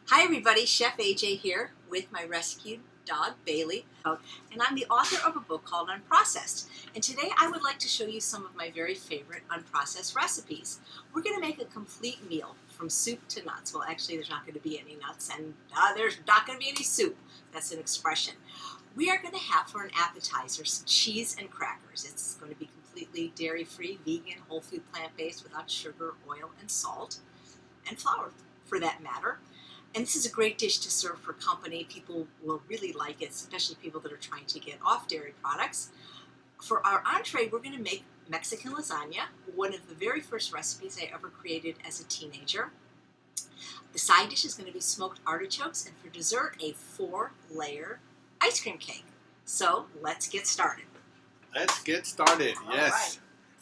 Hi everybody, Chef AJ here with my rescued dog Bailey, and I'm the author of a book called Unprocessed. And today I would like to show you some of my very favorite unprocessed recipes. We're going to make a complete meal from soup to nuts. Well, actually there's not going to be any nuts and there's not going to be any soup. That's an expression. We are going to have for an appetizer some cheese and crackers. It's going to be completely dairy-free, vegan, whole food, plant-based, without sugar, oil, and salt, and flour for that matter. And this is a great dish to serve for company. People will really like it, especially people that are trying to get off dairy products. For our entree, we're going to make Mexican lasagna, one of the very first recipes I ever created as a teenager. The side dish is going to be smoked artichokes, and for dessert, a 4-layer ice cream cake. So let's get started. Let's get started. All Yes. right.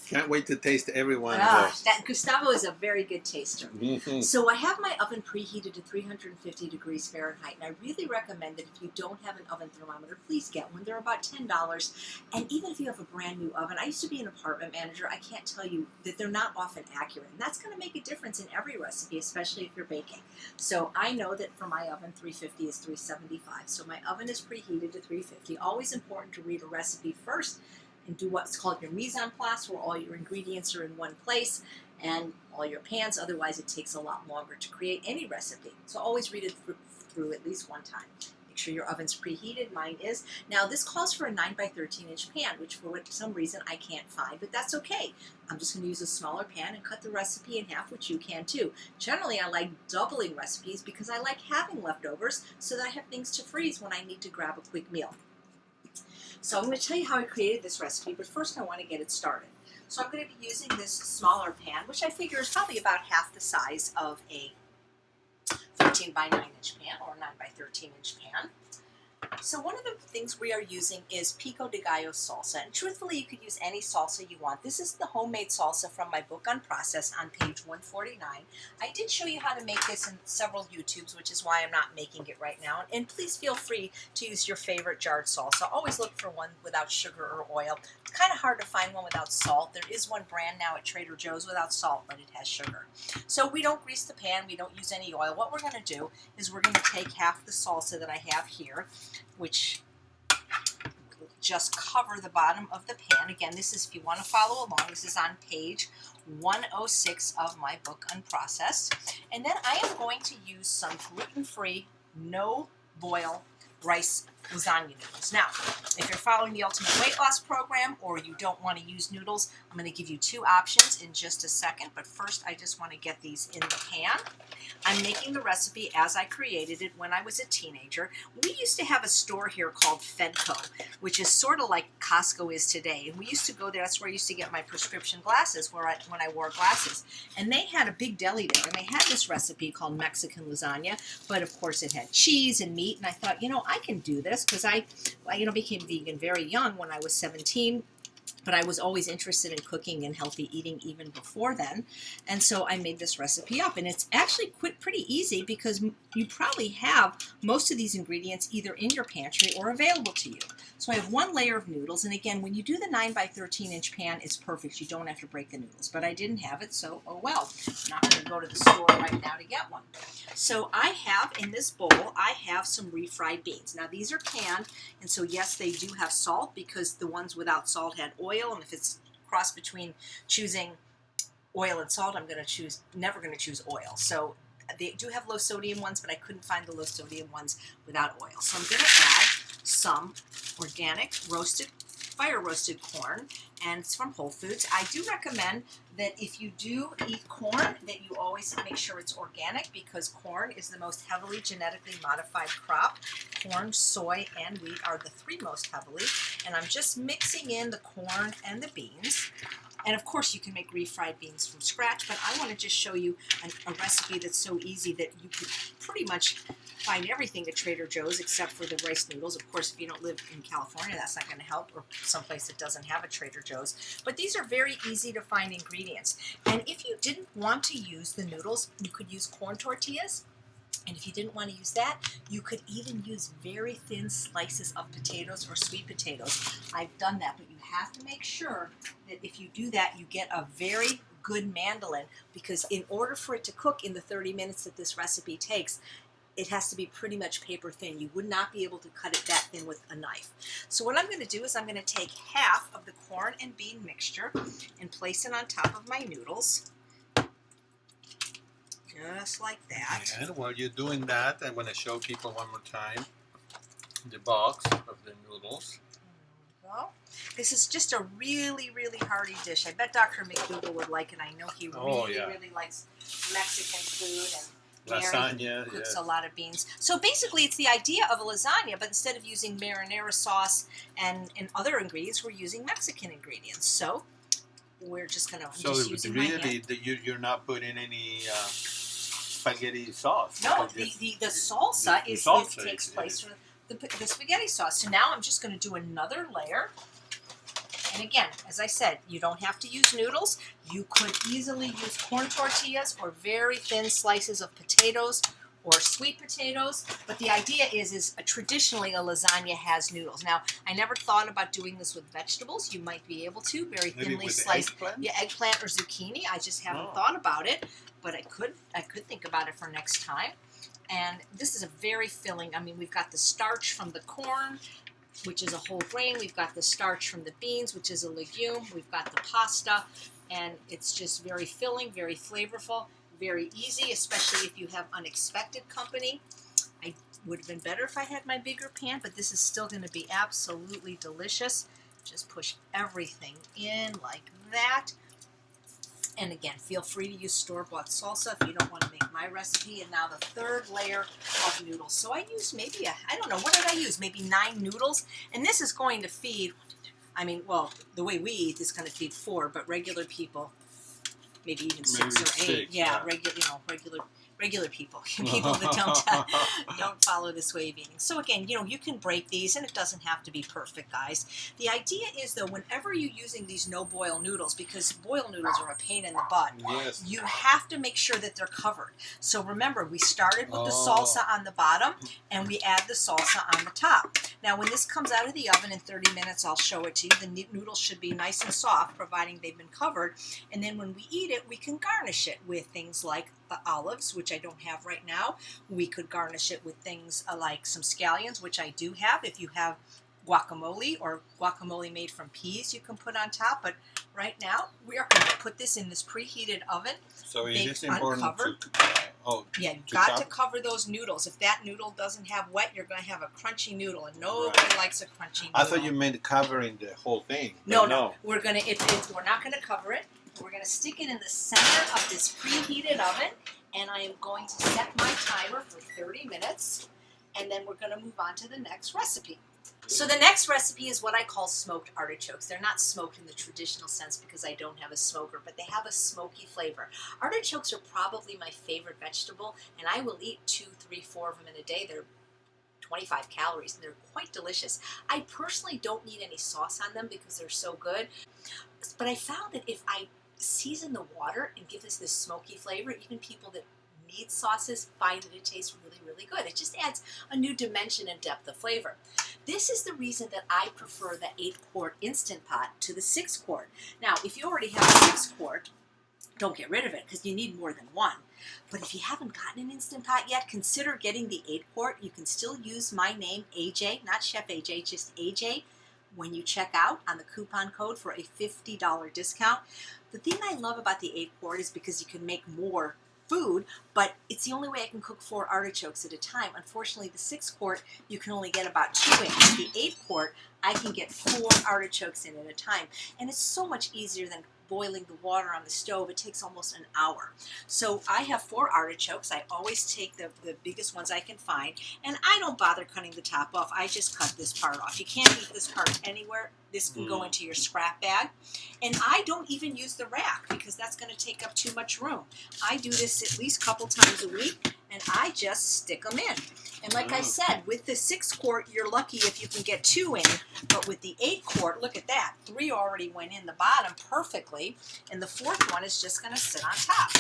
Can't wait to taste every one of those. Gustavo is a very good taster. Mm-hmm. So I have my oven preheated to 350 degrees Fahrenheit, and I really recommend that if you don't have an oven thermometer, please get one. They're about $10, and even if you have a brand new oven, I used to be an apartment manager, I can't tell you that they're not often accurate, and that's going to make a difference in every recipe, especially if you're baking. So I know that for my oven, 350 is 375, so my oven is preheated to 350. Always important to read a recipe first and do what's called your mise en place, where all your ingredients are in one place and all your pans. Otherwise, it takes a lot longer to create any recipe. So always read it through at least one time. Make sure your oven's preheated. Mine is. Now, this calls for a 9 by 13 inch pan, which for some reason I can't find, but that's okay. I'm just going to use a smaller pan and cut the recipe in half, which you can too. Generally, I like doubling recipes because I like having leftovers so that I have things to freeze when I need to grab a quick meal. So I'm going to tell you how I created this recipe, but first I want to get it started. So I'm going to be using this smaller pan, which I figure is probably about half the size of a 13 by 9 inch pan or 9 by 13 inch pan. So one of the things we are using is pico de gallo salsa, and truthfully you could use any salsa you want. This is the homemade salsa from my book Unprocessed on page 149. I did show you how to make this in several YouTubes, which is why I'm not making it right now. And please feel free to use your favorite jarred salsa. Always look for one without sugar or oil. It's kind of hard to find one without salt. There is one brand now at Trader Joe's without salt, but it has sugar. So we don't grease the pan, we don't use any oil. What we're going to do is we're going to take half the salsa that I have here, which will just cover the bottom of the pan. Again, this is, if you want to follow along, this is on page 106 of my book Unprocessed. And then I am going to use some gluten-free, no-boil rice lasagna noodles. Now, if you're following the Ultimate Weight Loss Program or you don't want to use noodles, I'm going to give you two options in just a second, but first I just want to get these in the pan. I'm making the recipe as I created it when I was a teenager. We used to have a store here called Fedco, which is sort of like Costco is today, and we used to go there. That's where I used to get my prescription glasses when I wore glasses, and they had a big deli there, and they had this recipe called Mexican lasagna, but of course it had cheese and meat, and I thought, I can do this because I became vegan very young when I was 17. But I was always interested in cooking and healthy eating even before then. And so I made this recipe up. And it's actually pretty easy because you probably have most of these ingredients either in your pantry or available to you. So I have one layer of noodles. And again, when you do the 9 by 13 inch pan, it's perfect. You don't have to break the noodles. But I didn't have it, so oh well. I'm not going to go to the store right now to get one. So I have, in this bowl, I have some refried beans. Now these are canned, and so yes, they do have salt because the ones without salt had oil, and if it's cross between choosing oil and salt, I'm never going to choose oil. So they do have low sodium ones, but I couldn't find the low sodium ones without oil. So I'm going to add some organic fire roasted corn, and it's from Whole Foods. I do recommend that if you do eat corn, that you always make sure it's organic, because corn is the most heavily genetically modified crop. Corn, soy, and wheat are the three most heavily, and I'm just mixing in the corn and the beans. And of course you can make refried beans from scratch, but I want to just show you a recipe that's so easy that you could pretty much find everything at Trader Joe's except for the rice noodles. Of course, if you don't live in California, that's not going to help, or someplace that doesn't have a Trader Joe's. But these are very easy to find ingredients. And if you didn't want to use the noodles, you could use corn tortillas. And if you didn't want to use that, you could even use very thin slices of potatoes or sweet potatoes. I've done that, but you have to make sure that if you do that, you get a very good mandolin, because in order for it to cook in the 30 minutes that this recipe takes, it has to be pretty much paper thin. You would not be able to cut it that thin with a knife. So what I'm going to do is I'm going to take half of the corn and bean mixture and place it on top of my noodles. Just like that. And while you're doing that, I'm going to show people one more time the box of the noodles. Well, this is just a really, really hearty dish. I bet Dr. McDougall would like it. I know he really likes Mexican food, and Lasagna, cooks a lot of beans. So basically, it's the idea of a lasagna, but instead of using marinara sauce and other ingredients, we're using Mexican ingredients. So we're just going to using my hand. You're not putting any spaghetti sauce. No, the salsa takes place from the spaghetti sauce. So now I'm just going to do another layer. And again, as I said, you don't have to use noodles. You could easily use corn tortillas or very thin slices of potatoes or sweet potatoes. But the idea is traditionally a lasagna has noodles. Now, I never thought about doing this with vegetables. You might be able to, very thinly sliced. Eggplant or zucchini. I just haven't thought about it, but I could think about it for next time. And this is a very filling. I mean, we've got the starch from the corn, which is a whole grain. We've got the starch from the beans, which is a legume. We've got the pasta, and it's just very filling, very flavorful, very easy, especially if you have unexpected company. I would have been better if I had my bigger pan, but this is still going to be absolutely delicious. Just push everything in like that. And again, feel free to use store-bought salsa if you don't want to make my recipe. And now the third layer of noodles. So I used maybe, I don't know, what did I use? Maybe 9 noodles. And this is going to feed, I mean, well, the way we eat is going to feed 4, but regular people, maybe even 6 or 8. Yeah, regular people, people that don't follow this way of eating. So again, you can break these, and it doesn't have to be perfect, guys. The idea is, though, whenever you're using these no-boil noodles, because boil noodles are a pain in the butt, you have to make sure that they're covered. So remember, we started with the salsa on the bottom, and we add the salsa on the top. Now, when this comes out of the oven in 30 minutes, I'll show it to you. The noodles should be nice and soft, providing they've been covered. And then when we eat it, we can garnish it with things like olives, which I don't have right now. We could garnish it with things like some scallions, which I do have. If you have guacamole or guacamole made from peas, you can put on top. But right now, we are going to put this in this preheated oven. So is this important yeah, you've got to cover those noodles. If that noodle doesn't have wet, you're going to have a crunchy noodle, and nobody likes a crunchy noodle. I thought you meant covering the whole thing. No. We're not going to cover it. We're going to stick it in the center of this preheated oven, and I am going to set my timer for 30 minutes, and then we're going to move on to the next recipe. So the next recipe is what I call smoked artichokes. They're not smoked in the traditional sense because I don't have a smoker, but they have a smoky flavor. Artichokes are probably my favorite vegetable, and I will eat 2, 3, 4 of them in a day. They're 25 calories, and they're quite delicious. I personally don't need any sauce on them because they're so good, but I found that if I season the water and give us this smoky flavor, even people that need sauces find that it tastes really, really good. It just adds a new dimension and depth of flavor. This is the reason that I prefer the 8-quart Instant Pot to the 6-quart. Now, if you already have a 6-quart, don't get rid of it because you need more than one. But if you haven't gotten an Instant Pot yet, consider getting the 8-quart. You can still use my name, AJ, not Chef AJ, just AJ, when you check out on the coupon code for a $50 discount. The thing I love about the 8-quart is because you can make more food, but it's the only way I can cook 4 artichokes at a time. Unfortunately, the 6-quart, you can only get about 2 in. The 8-quart, I can get 4 artichokes in at a time. And it's so much easier than boiling the water on the stove. It takes almost an hour. So I have 4 artichokes. I always take the biggest ones I can find, and I don't bother cutting the top off. I just cut this part off. You can't eat this part anywhere. This can go into your scrap bag. And I don't even use the rack because that's going to take up too much room. I do this at least a couple times a week, and I just stick them in. And like I said, with the 6-quart, you're lucky if you can get 2 in. But with the 8-quart, look at that. 3 already went in the bottom perfectly. And the 4th one is just going to sit on top.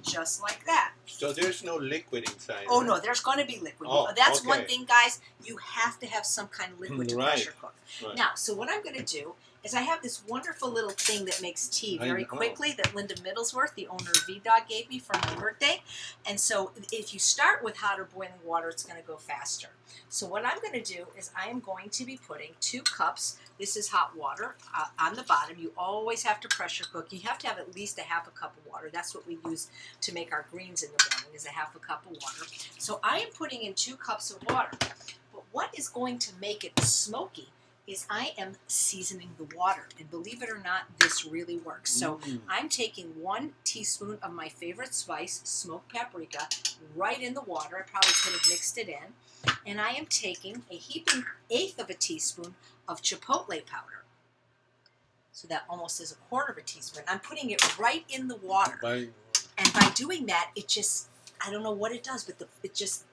Just like that. So there's no liquid inside. Oh, right? no, there's going to be liquid. Oh, That's okay. one thing, guys. You have to have some kind of liquid to Right. pressure cook. Right. Now, so what I'm going to do is I have this wonderful little thing that makes tea very quickly that Linda Middlesworth, the owner of V-Dog, gave me for my birthday. And so if you start with hot or boiling water, it's going to go faster. So what I'm going to do is I am going to be putting 2 cups. This is hot water on the bottom. You always have to pressure cook. You have to have at least a half a cup of water. That's what we use to make our greens in the morning, is a half a cup of water. So I am putting in 2 cups of water. But what is going to make it smoky is I am seasoning the water. And believe it or not, this really works. So I'm taking 1 teaspoon of my favorite spice, smoked paprika, right in the water. I probably could have mixed it in. And I am taking a heaping 1/8 of a teaspoon of chipotle powder. So that almost is 1/4 teaspoon. I'm putting it right in the water. And by doing that, it just, I don't know what it does, but it just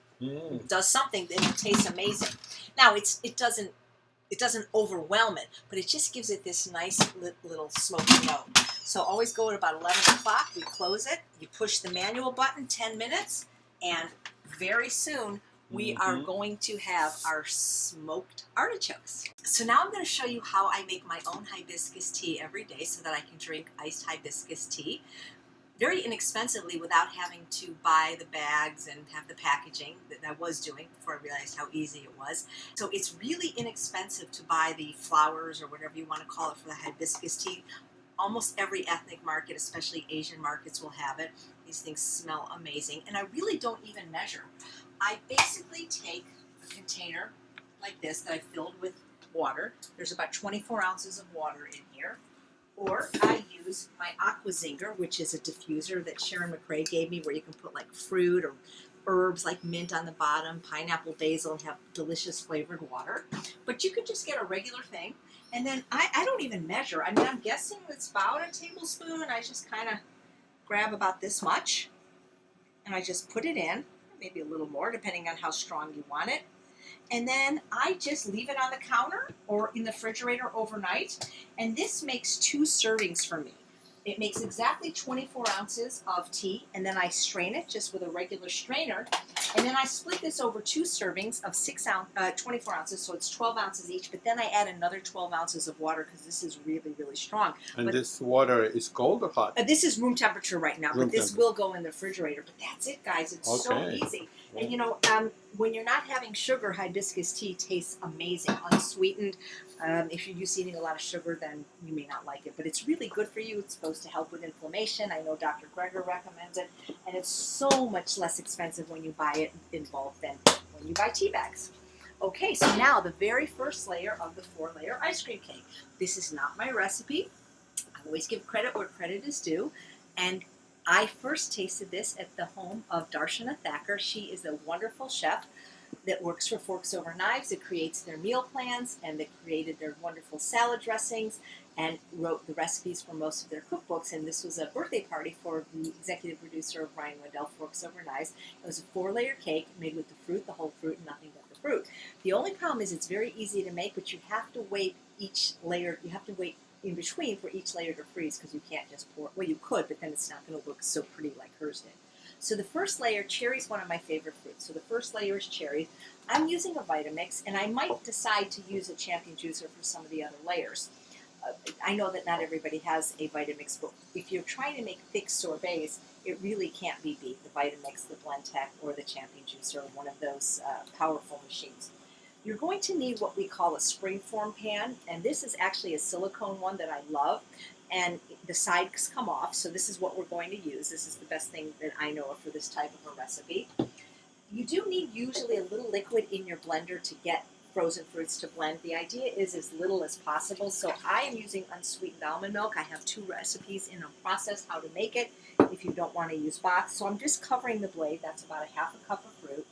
does something and it tastes amazing. Now, it doesn't overwhelm it, but it just gives it this nice little smoky note. So always go at about 11 o'clock, we close it, you push the manual button, 10 minutes, and very soon we are going to have our smoked artichokes. So now I'm going to show you how I make my own hibiscus tea every day so that I can drink iced hibiscus tea very inexpensively without having to buy the bags and have the packaging that I was doing before I realized how easy it was. So it's really inexpensive to buy the flowers or whatever you want to call it for the hibiscus tea. Almost every ethnic market, especially Asian markets, will have it. These things smell amazing, and I really don't even measure. I basically take a container like this that I filled with water. There's about 24 ounces of water in here. Or I use my Aqua Zinger, which is a diffuser that Sharon McRae gave me, where you can put like fruit or herbs like mint on the bottom, pineapple, basil, and have delicious flavored water. But you could just get a regular thing. And then I don't even measure. I mean, I'm guessing it's about a tablespoon. I just kind of grab about this much, and I just put it in, maybe a little more, depending on how strong you want it. And then I just leave it on the counter or in the refrigerator overnight. And this makes 2 servings for me. It makes exactly 24 ounces of tea, and then I strain it just with a regular strainer. And then I split this over 2 servings of 24 ounces, so it's 12 ounces each. But then I add another 12 ounces of water because this is really, really strong. And this water is cold or hot? This is room temperature right now, but this will go in the refrigerator. But that's it, guys. It's so easy. And you know, when you're not having sugar, hibiscus tea tastes amazing, unsweetened. If you're used to eating a lot of sugar, then you may not like it. But it's really good for you. It's supposed to help with inflammation. I know Dr. Greger recommends it. And it's so much less expensive when you buy it in bulk than when you buy tea bags. Okay, so now the very first layer of the 4-layer ice cream cake. This is not my recipe. I always give credit where credit is due. And I first tasted this at the home of Darshana Thacker. She is a wonderful chef that works for Forks Over Knives, that creates their meal plans, and that created their wonderful salad dressings, and wrote the recipes for most of their cookbooks. And this was a birthday party for the executive producer of Ryan Waddell, Forks Over Knives. It was a 4-layer cake made with the fruit, the whole fruit, and nothing but the fruit. The only problem is it's very easy to make, but you have to wait each layer, you have to wait in between for each layer to freeze, because you can't just pour, well, you could, but then it's not going to look so pretty like hers did. So the first layer, cherry is one of my favorite fruits. So the first layer is cherry. I'm using a Vitamix, and I might decide to use a champion juicer for some of the other layers. I know that not everybody has a Vitamix, but if you're trying to make thick sorbets, it really can't be beat. The Vitamix, the Blendtec, or the champion juicer, or one of those powerful machines. You're going to need what we call a springform pan, and this is actually a silicone one that I love, and the sides come off, so this is what we're going to use. This is the best thing that I know of for this type of a recipe. You do need usually a little liquid in your blender to get frozen fruits to blend. The idea is as little as possible, so I am using unsweetened almond milk. I have 2 recipes in a process how to make it if you don't want to use box. So I'm just covering the blade. That's about a half a cup of fruit.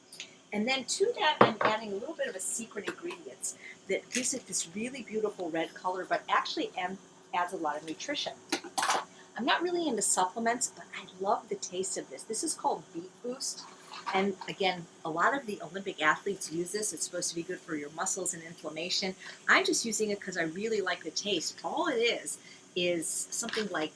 And then to that, I'm adding a little bit of a secret ingredient that gives it this really beautiful red color, but actually adds a lot of nutrition. I'm not really into supplements, but I love the taste of this. This is called Beet Boost. And again, a lot of the Olympic athletes use this. It's supposed to be good for your muscles and inflammation. I'm just using it because I really like the taste. All it is something like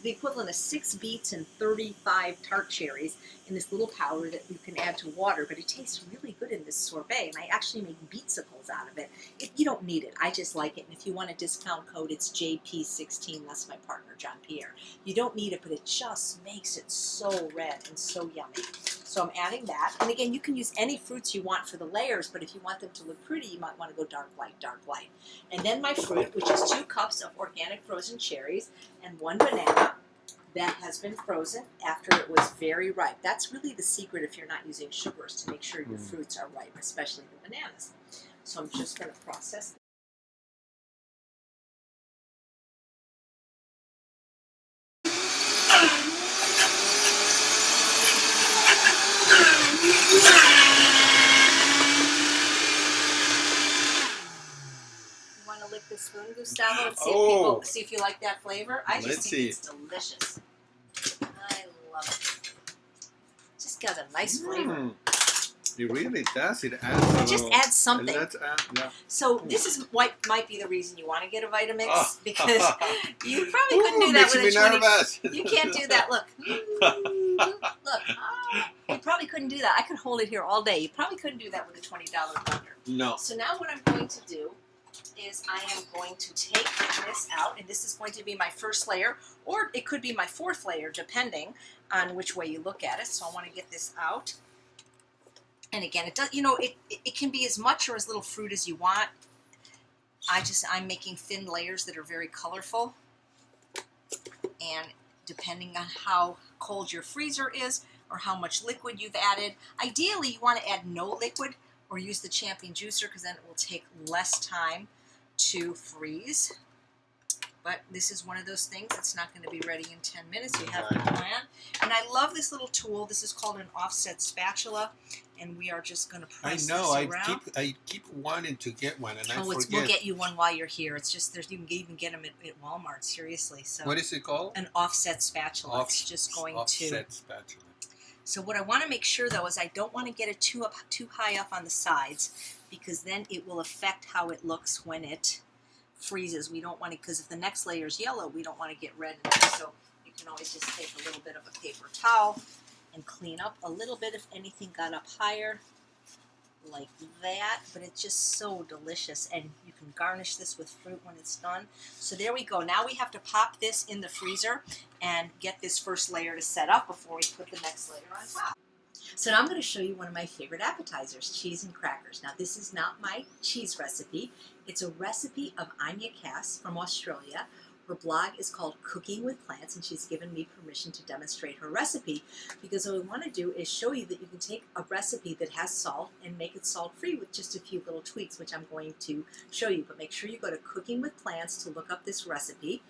the equivalent of 6 beets and 35 tart cherries in this little powder that you can add to water, but it tastes really good in this sorbet, and I actually make beetsicles out of it. You don't need it. I just like it, and if you want a discount code, it's JP16. That's my partner, John Pierre. You don't need it, but it just makes it so red and so yummy. So I'm adding that, and again, you can use any fruits you want for the layers, but if you want them to look pretty, you might want to go dark light, dark light. And then my fruit, which is 2 cups of organic frozen cherries and 1 banana that has been frozen after it was very ripe. That's really the secret if you're not using sugars, to make sure your fruits are ripe, especially the bananas. So I'm just going to process. You want to lick the spoon, Gustavo, and see if you like that flavor? I just think it's delicious. I love it. Just got a nice flavor. It really does. It adds. It just adds something. Yeah. So this is what might be the reason you want to get a Vitamix, because you probably couldn't do that with a 20. You can't do that. Look, look. You probably couldn't do that. I could hold it here all day. You probably couldn't do that with a $20 blender. No. So now what I'm going to do is I am going to take this out, and this is going to be my first layer, or it could be my 4th layer, depending on which way you look at it. So I want to get this out. And again, it does. It can be as much or as little fruit as you want. I'm making thin layers that are very colorful, and depending on how cold your freezer is or how much liquid you've added, ideally you want to add no liquid or use the champion juicer, because then it will take less time to freeze. But this is one of those things that's not going to be ready in 10 minutes. You have to plan. And I love this little tool. This is called an offset spatula, and we are just going to press this around. I keep wanting to get one, and I forget. We'll get you one while you're here. It's just you can even get them at Walmart. Seriously. So what is it called? An offset spatula. It's just going offset spatula. So what I want to make sure though is I don't want to get it too high up on the sides, because then it will affect how it looks when it freezes. We don't want to, because if the next layer is yellow, we don't want to get red in there. So you can always just take a little bit of a paper towel and clean up a little bit if anything got up higher, like that. But it's just so delicious, and you can garnish this with fruit when it's done. So there we go. Now we have to pop this in the freezer and get this first layer to set up before we put the next layer on top. So now I'm going to show you one of my favorite appetizers, cheese and crackers. Now this is not my cheese recipe. It's a recipe of Anya Cass from Australia. Her blog is called Cooking with Plants, and she's given me permission to demonstrate her recipe, because what we want to do is show you that you can take a recipe that has salt and make it salt-free with just a few little tweaks, which I'm going to show you. But make sure you go to Cooking with Plants to look up this recipe.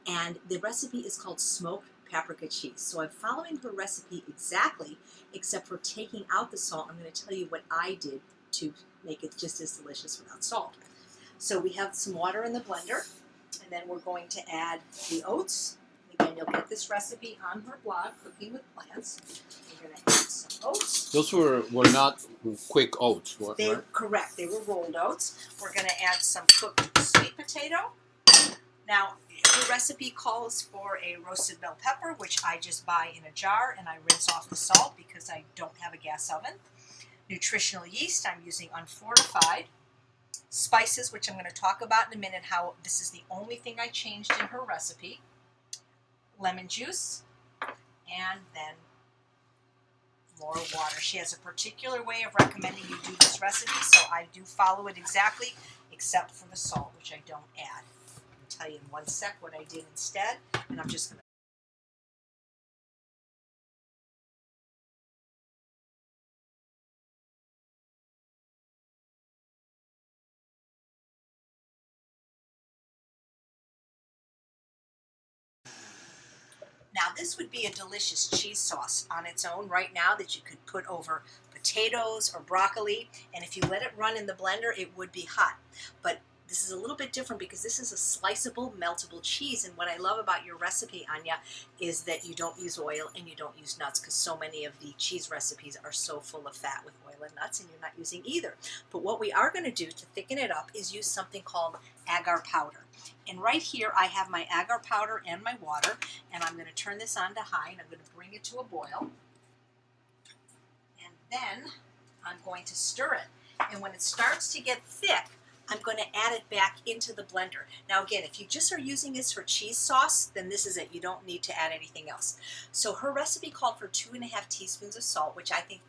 And the recipe is called smoked paprika cheese. So I'm following her recipe exactly, except for taking out the salt. I'm going to tell you what I did to make it just as delicious without salt. So we have some water in the blender, and then we're going to add the oats. Again, you'll get this recipe on her blog, Cooking with Plants. We're going to add some oats. Those were not quick oats, right? Correct. They were rolled oats. We're going to add some cooked sweet potato. Now, the recipe calls for a roasted bell pepper, which I just buy in a jar, and I rinse off the salt because I don't have a gas oven. Nutritional yeast, I'm using unfortified. Spices, which I'm going to talk about in a minute, how this is the only thing I changed in her recipe. Lemon juice, and then more water. She has a particular way of recommending you do this recipe, so I do follow it exactly, except for the salt, which I don't add. I'll tell you in one sec what I did instead, and I'm just going to Now this would be a delicious cheese sauce on its own right now that you could put over potatoes or broccoli, and if you let it run in the blender, it would be hot. But This is a little bit different because this is a sliceable, meltable cheese. And what I love about your recipe, Anya, is that you don't use oil and you don't use nuts, because so many of the cheese recipes are so full of fat with oil and nuts, and you're not using either. But what we are going to do to thicken it up is use something called agar powder. And right here I have my agar powder and my water, and I'm going to turn this on to high, and I'm going to bring it to a boil. And then I'm going to stir it. And when it starts to get thick, I'm going to add it back into the blender. Now again, if you just are using this for cheese sauce, then this is it. You don't need to add anything else. So her recipe called for 2.5 teaspoons of salt, which I think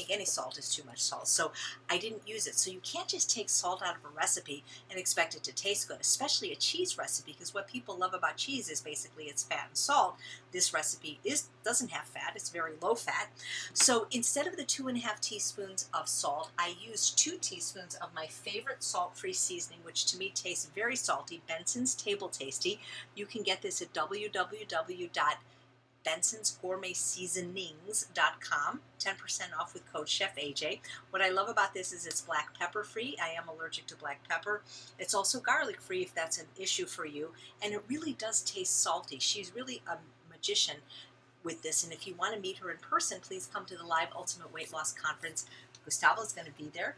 any salt is too much salt. So I didn't use it. So you can't just take salt out of a recipe and expect it to taste good, especially a cheese recipe, because what people love about cheese is basically it's fat and salt. This recipe doesn't have fat. It's very low fat. So instead of the 2.5 teaspoons of salt, I used 2 teaspoons of my favorite salt-free seasoning, which to me tastes very salty, Benson's Table Tasty. You can get this at www.bensonsgourmetseasonings.com, 10% off with code Chef AJ. What I love about this is it's black pepper free. I am allergic to black pepper. It's also garlic free if that's an issue for you, and it really does taste salty. She's really a magician with this, and if you want to meet her in person, please come to the live Ultimate Weight Loss Conference. Gustavo is going to be there.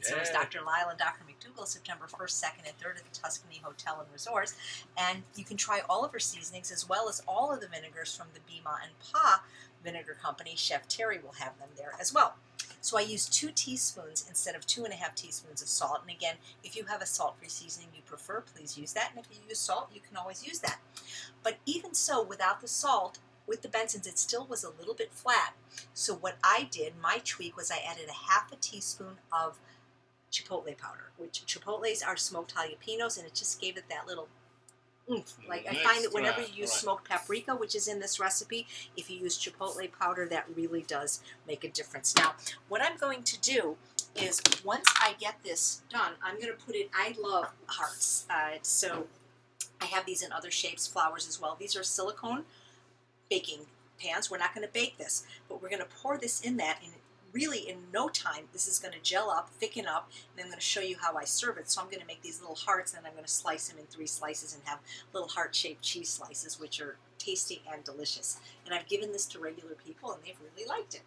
So is Dr. Lyle and Dr. McDougall, September 1st, 2nd, and 3rd at the Tuscany Hotel and Resorts. And you can try all of her seasonings as well as all of the vinegars from the Bima and Pa Vinegar Company. Chef Terry will have them there as well. So I used 2 teaspoons instead of 2.5 teaspoons of salt. And again, if you have a salt-free seasoning you prefer, please use that. And if you use salt, you can always use that. But even so, without the salt, with the Benson's, it still was a little bit flat. So what I did, my tweak, was I added a 1/2 teaspoon of chipotle powder, which chipotles are smoked jalapenos, and it just gave it that little oomph. Like I find that whenever you use smoked paprika, which is in this recipe, if you use chipotle powder, that really does make a difference. Now, what I'm going to do is once I get this done, I'm going to put it, I love hearts. So I have these in other shapes, flowers as well. These are silicone baking pans. We're not going to bake this, but we're going to pour this in that, and really in no time this is going to gel up, thicken up, and I'm going to show you how I serve it. So I'm going to make these little hearts, and I'm going to slice them in 3 slices and have little heart-shaped cheese slices, which are tasty and delicious. And I've given this to regular people, and they've really liked it.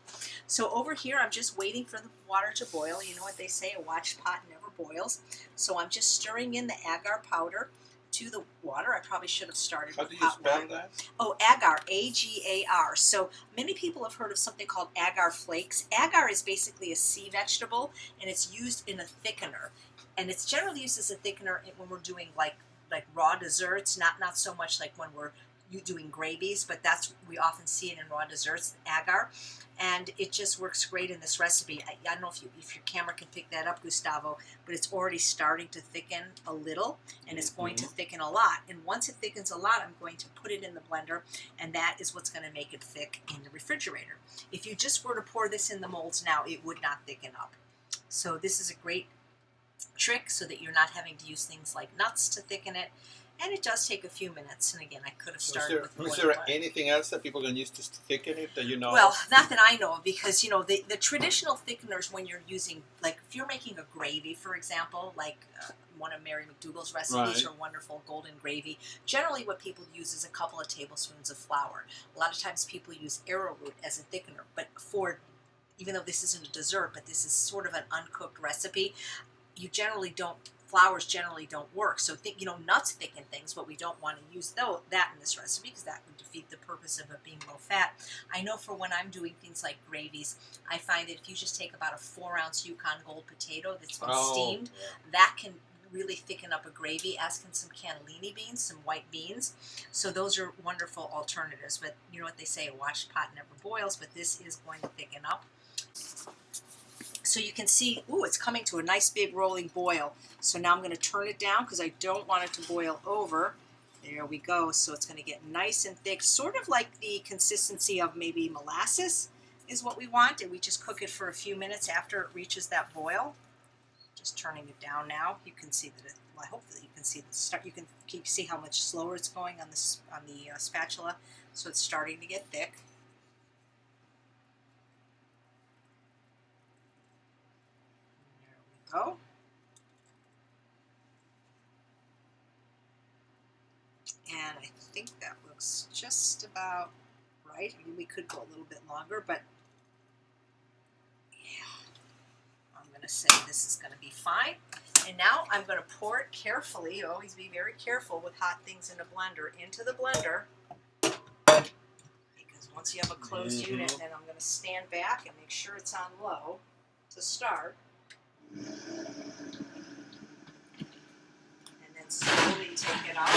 So over here, I'm just waiting for the water to boil. You know what they say, a watched pot never boils. So I'm just stirring in the agar powder to the water. I probably should have started with hot water. How do you spell that? Oh, agar, A-G-A-R. So many people have heard of something called agar flakes. Agar is basically a sea vegetable, and it's used in a thickener. And it's generally used as a thickener when we're doing like raw desserts, not so much like when we're doing gravies, but we often see it in raw desserts, agar. And it just works great in this recipe. I don't know if your camera can pick that up, Gustavo, but it's already starting to thicken a little, and it's going to thicken a lot. And once it thickens a lot, I'm going to put it in the blender, and that is what's going to make it thick in the refrigerator. If you just were to pour this in the molds now, it would not thicken up. So this is a great trick so that you're not having to use things like nuts to thicken it. And it does take a few minutes. And again, I could have started with more. Is there anything else that people can use to thicken it that you know? Well, not that I know of, because the traditional thickeners, when you're using, like if you're making a gravy, for example, like one of Mary McDougall's recipes, her wonderful golden gravy, generally what people use is a couple of tablespoons of flour. A lot of times people use arrowroot as a thickener, but even though this isn't a dessert, but this is sort of an uncooked recipe, flours generally don't work. So nuts thicken things, but we don't want to use that in this recipe because that would defeat the purpose of it being low fat. I know for when I'm doing things like gravies, I find that if you just take about a 4-ounce Yukon Gold potato that's been steamed, that can really thicken up a gravy, as can some cannellini beans, some white beans. So those are wonderful alternatives. But you know what they say, a washed pot never boils, but this is going to thicken up. So you can see, it's coming to a nice big rolling boil. So now I'm going to turn it down because I don't want it to boil over. There we go. So it's going to get nice and thick, sort of like the consistency of maybe molasses is what we want. And we just cook it for a few minutes after it reaches that boil. Just turning it down now. You can see that I hope that you can see the start. You can see how much slower it's going on the spatula. So it's starting to get thick. Go. And I think that looks just about right. I mean, we could go a little bit longer, but yeah, I'm going to say this is going to be fine. And now I'm going to pour it carefully. Always be very careful with hot things in a blender. Into the blender. Because once you have a closed unit, then I'm going to stand back and make sure it's on low to start. And then slowly take it out.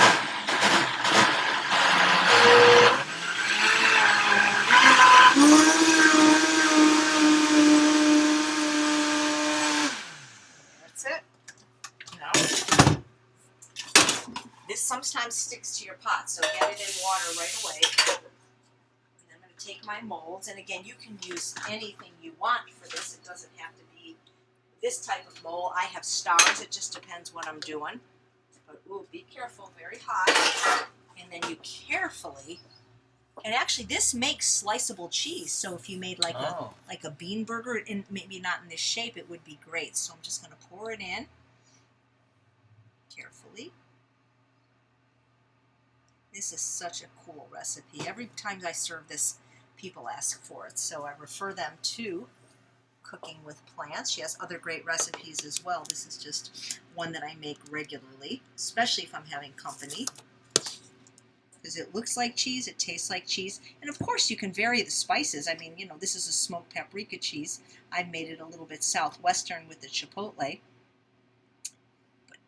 That's it. Now, this sometimes sticks to your pot, so get it in water right away. And I'm going to take my molds, and again, you can use anything you want for this. It doesn't have to be this type of mold. I have stars. It just depends what I'm doing. But ooh, be careful, very hot. And then you carefully, and actually this makes sliceable cheese. So if you made like a bean burger, and maybe not in this shape, it would be great. So I'm just going to pour it in carefully. This is such a cool recipe. Every time I serve this, people ask for it. So I refer them to Cooking with Plants. She has other great recipes as well. This is just one that I make regularly, especially if I'm having company. Because it looks like cheese, it tastes like cheese, and of course you can vary the spices. I mean, you know, this is a smoked paprika cheese. I've made it a little bit southwestern with the chipotle, but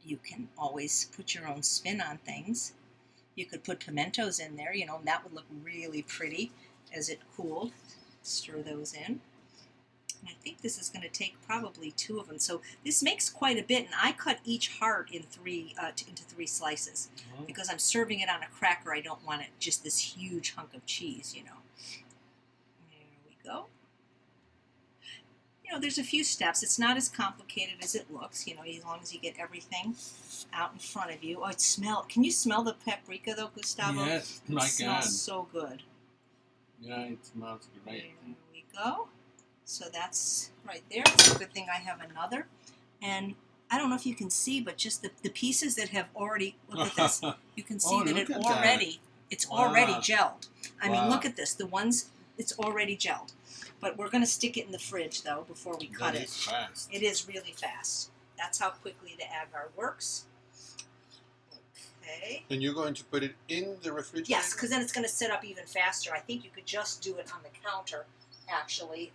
you can always put your own spin on things. You could put pimentos in there, you know, and that would look really pretty as it cooled. Stir those in. And I think this is going to take probably 2 of them. So this makes quite a bit, and I cut each heart in into 3 slices because I'm serving it on a cracker. I don't want it just this huge hunk of cheese, you know. There we go. You know, there's a few steps. It's not as complicated as it looks, you know, as long as you get everything out in front of you. Oh, it smells. Can you smell the paprika, though, Gustavo? Yes, my God. It smells so good. Yeah, it smells great. There we go. So that's right there. It's a good thing I have another. And I don't know if you can see, but just the pieces that have already, look at this. You can see that it's already gelled. I mean, look at this. The ones, it's already gelled. But we're going to stick it in the fridge, though, before we cut it. That is fast. It is really fast. That's how quickly the agar works. Okay. And you're going to put it in the refrigerator? Yes, because then it's going to sit up even faster. I think you could just do it on the counter, actually.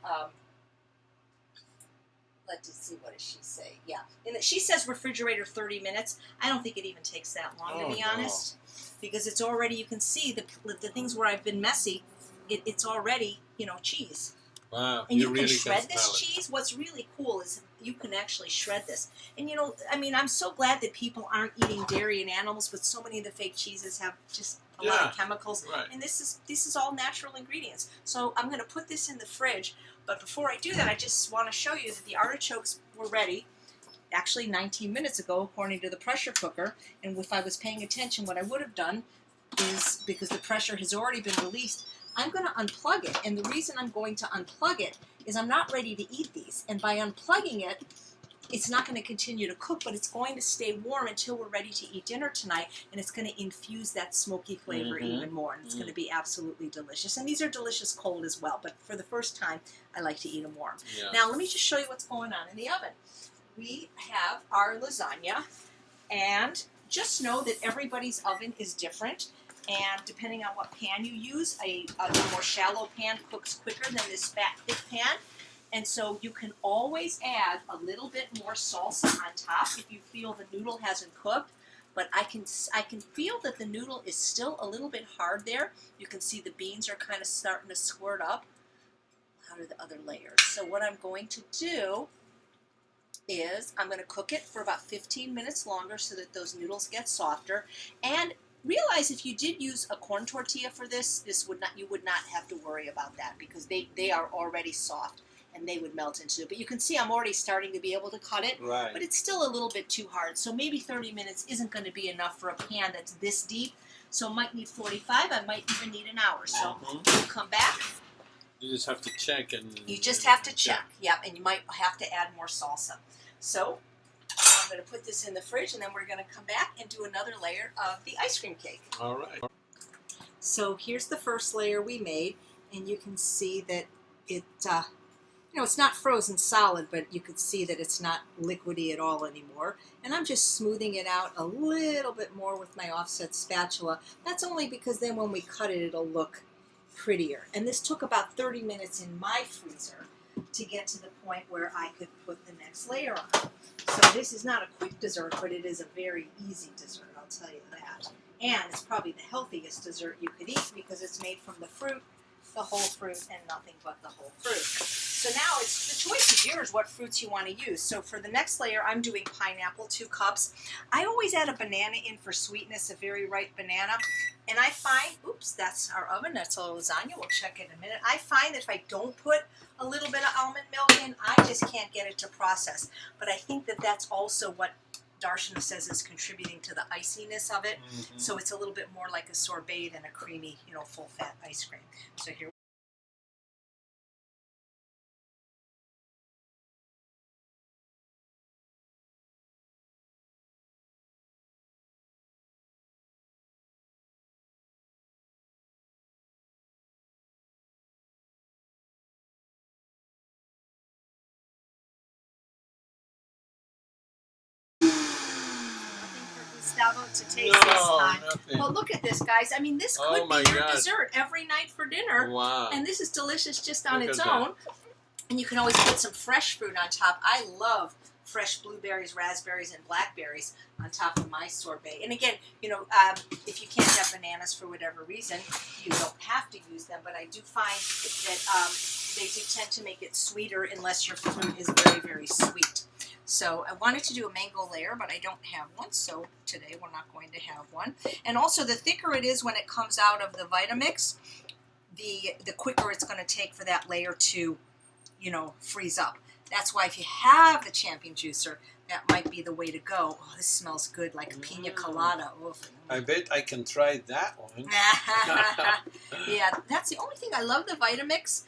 Let's see, what does she say? Yeah. She says refrigerator 30 minutes. I don't think it even takes that long, to be honest. Because it's already, you can see the things where I've been messy, it's already, you know, cheese. Wow. And you can shred this cheese. What's really cool is you can actually shred this. And, you know, I mean, I'm so glad that people aren't eating dairy and animals, but so many of the fake cheeses have just a lot of chemicals. Right. And this is all natural ingredients. So I'm going to put this in the fridge. But before I do that, I just want to show you that the artichokes were ready, actually 19 minutes ago, according to the pressure cooker. And if I was paying attention, what I would have done is, because the pressure has already been released, I'm going to unplug it. And the reason I'm going to unplug it is I'm not ready to eat these. And by unplugging it, it's not going to continue to cook, but it's going to stay warm until we're ready to eat dinner tonight, and it's going to infuse that smoky flavor even more, and it's going to be absolutely delicious. And these are delicious cold as well, but for the first time, I like to eat them warm. Yeah. Now, let me just show you what's going on in the oven. We have our lasagna, and just know that everybody's oven is different, and depending on what pan you use, a more shallow pan cooks quicker than this fat, thick pan. And so you can always add a little bit more salsa on top if you feel the noodle hasn't cooked. But I can feel that the noodle is still a little bit hard there. You can see the beans are kind of starting to squirt up. How are the other layers? So what I'm going to do is I'm going to cook it for about 15 minutes longer so that those noodles get softer. And realize if you did use a corn tortilla for this, you would not have to worry about that because they are already soft. And they would melt into it. But you can see I'm already starting to be able to cut it. Right. But it's still a little bit too hard. So maybe 30 minutes isn't going to be enough for a pan that's this deep. So I might need 45. I might even need an hour. So we'll come back. You just have to check. You just have to check. Yep. And you might have to add more salsa. So I'm going to put this in the fridge, and then we're going to come back and do another layer of the ice cream cake. All right. So here's the first layer we made, and you can see that it, it's not frozen solid, but you can see that it's not liquidy at all anymore. And I'm just smoothing it out a little bit more with my offset spatula. That's only because then when we cut it, it'll look prettier. And this took about 30 minutes in my freezer to get to the point where I could put the next layer on. So this is not a quick dessert, but it is a very easy dessert, I'll tell you that. And it's probably the healthiest dessert you could eat because it's made from the fruit, the whole fruit, and nothing but the whole fruit. So now it's the choice is yours what fruits you want to use. So for the next layer, I'm doing pineapple, 2 cups. I always add a banana in for sweetness, a very ripe banana. And I find, oops, that's our oven, that's our lasagna. We'll check it in a minute. I find that if I don't put a little bit of almond milk in, I just can't get it to process. But I think that that's also what Darshana says is contributing to the iciness of it. Mm-hmm. So it's a little bit more like a sorbet than a creamy, full-fat ice cream. So here. Nothing for Gustavo to taste this time. Nothing. Well, look at this, guys. I mean, this Oh could my be your God. dessert every night for dinner. Wow. And this is delicious just on Look its at own. And you can always put some fresh fruit on top. I love fresh blueberries, raspberries, and blackberries on top of my sorbet. And again, if you can't have bananas for whatever reason, you don't have to use them. But I do find that they do tend to make it sweeter unless your fruit is very, very sweet. So I wanted to do a mango layer, but I don't have one, so today we're not going to have one. And also, the thicker it is when it comes out of the Vitamix, the quicker it's going to take for that layer to, freeze up. That's why if you have the champion juicer, that might be the way to go. Oh, this smells good, like a pina colada. Oof. I bet I can try that one. Yeah, that's the only thing. I love the Vitamix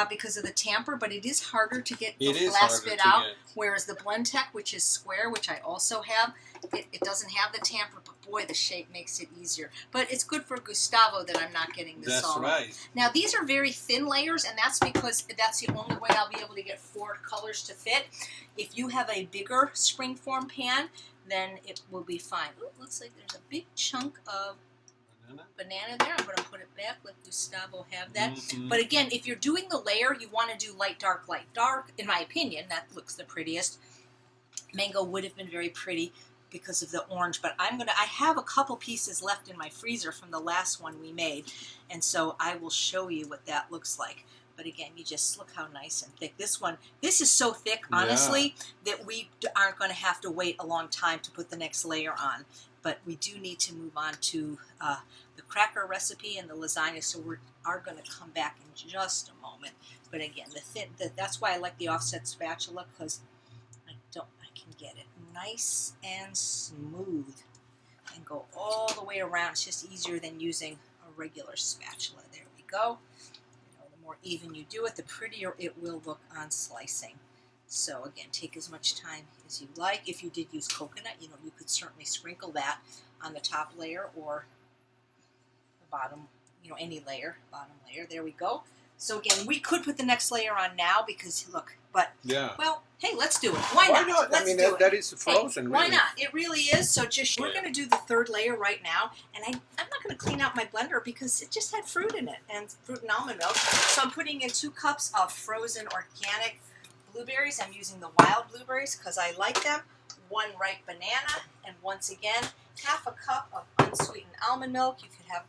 because of the tamper, but it is harder to get the It is last harder bit to out. get. Whereas the Blendtec, which is square, which I also have, it doesn't have the tamper, but boy, the shape makes it easier. But it's good for Gustavo that I'm not getting this That's all. right. Now, these are very thin layers, and that's because that's the only way I'll be able to get 4 colors to fit. If you have a bigger springform pan, then it will be fine. Ooh, looks like there's a big chunk of banana there. I'm going to put it back, let Gustavo have that. Mm-hmm. But again, if you're doing the layer, you want to do light, dark, light, dark. In my opinion, that looks the prettiest. Mango would have been very pretty because of the orange, but I have a couple pieces left in my freezer from the last one we made, and so I will show you what that looks like. But again, you just look how nice and thick. This is so thick, honestly, that we aren't going to have to wait a long time to put the next layer on. But we do need to move on to the cracker recipe and the lasagna, so we are going to come back in just a moment. But again, that's why I like the offset spatula, because I can get it nice and smooth and go all the way around. It's just easier than using a regular spatula. There we go. The more even you do it, the prettier it will look on slicing. So again, take as much time as you like. If you did use coconut, you could certainly sprinkle that on the top layer or the bottom, any layer, bottom layer. There we go. So again, we could put the next layer on now because look, but well, hey, let's do it. Why not? Let's do it. That is frozen. Hey, why really. not? It really is. So we're going to do the third layer right now, and I'm not going to clean out my blender because it just had fruit in it and fruit and almond milk. So I'm putting in 2 cups of frozen organic blueberries. I'm using the wild blueberries because I like them. 1 ripe banana, and once again, half a cup of unsweetened almond milk. You could have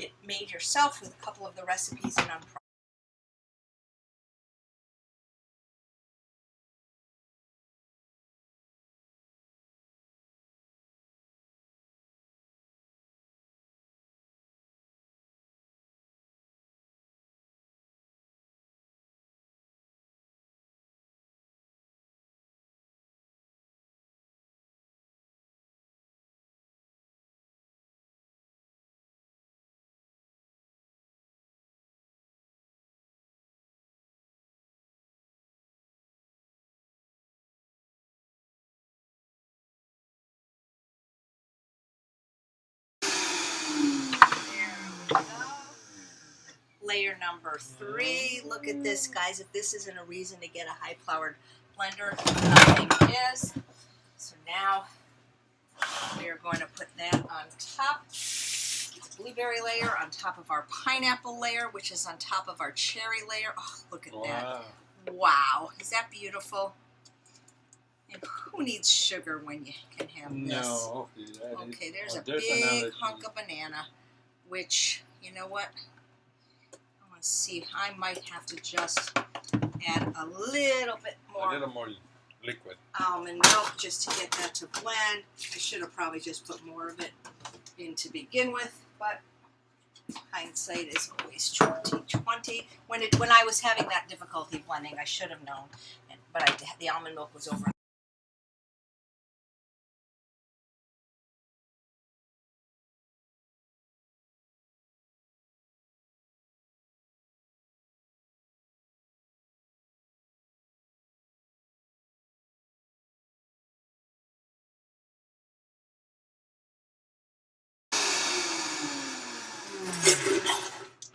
it made yourself with a couple of the recipes in on layer number 3. Look at this, guys. If this isn't a reason to get a high-flowered blender, nothing is. So now we are going to put that on top. The blueberry layer on top of our pineapple layer, which is on top of our cherry layer. Oh, look at that. Wow. Is that beautiful? And who needs sugar when you can have this? No. Okay, there's a big hunk of banana, which, you know what? I want to see. I might have to just add a little bit more. A little more liquid. Almond milk just to get that to blend. I should have probably just put more of it in to begin with, but hindsight is always 20/20. When I was having that difficulty blending, I should have known, but the almond milk was over.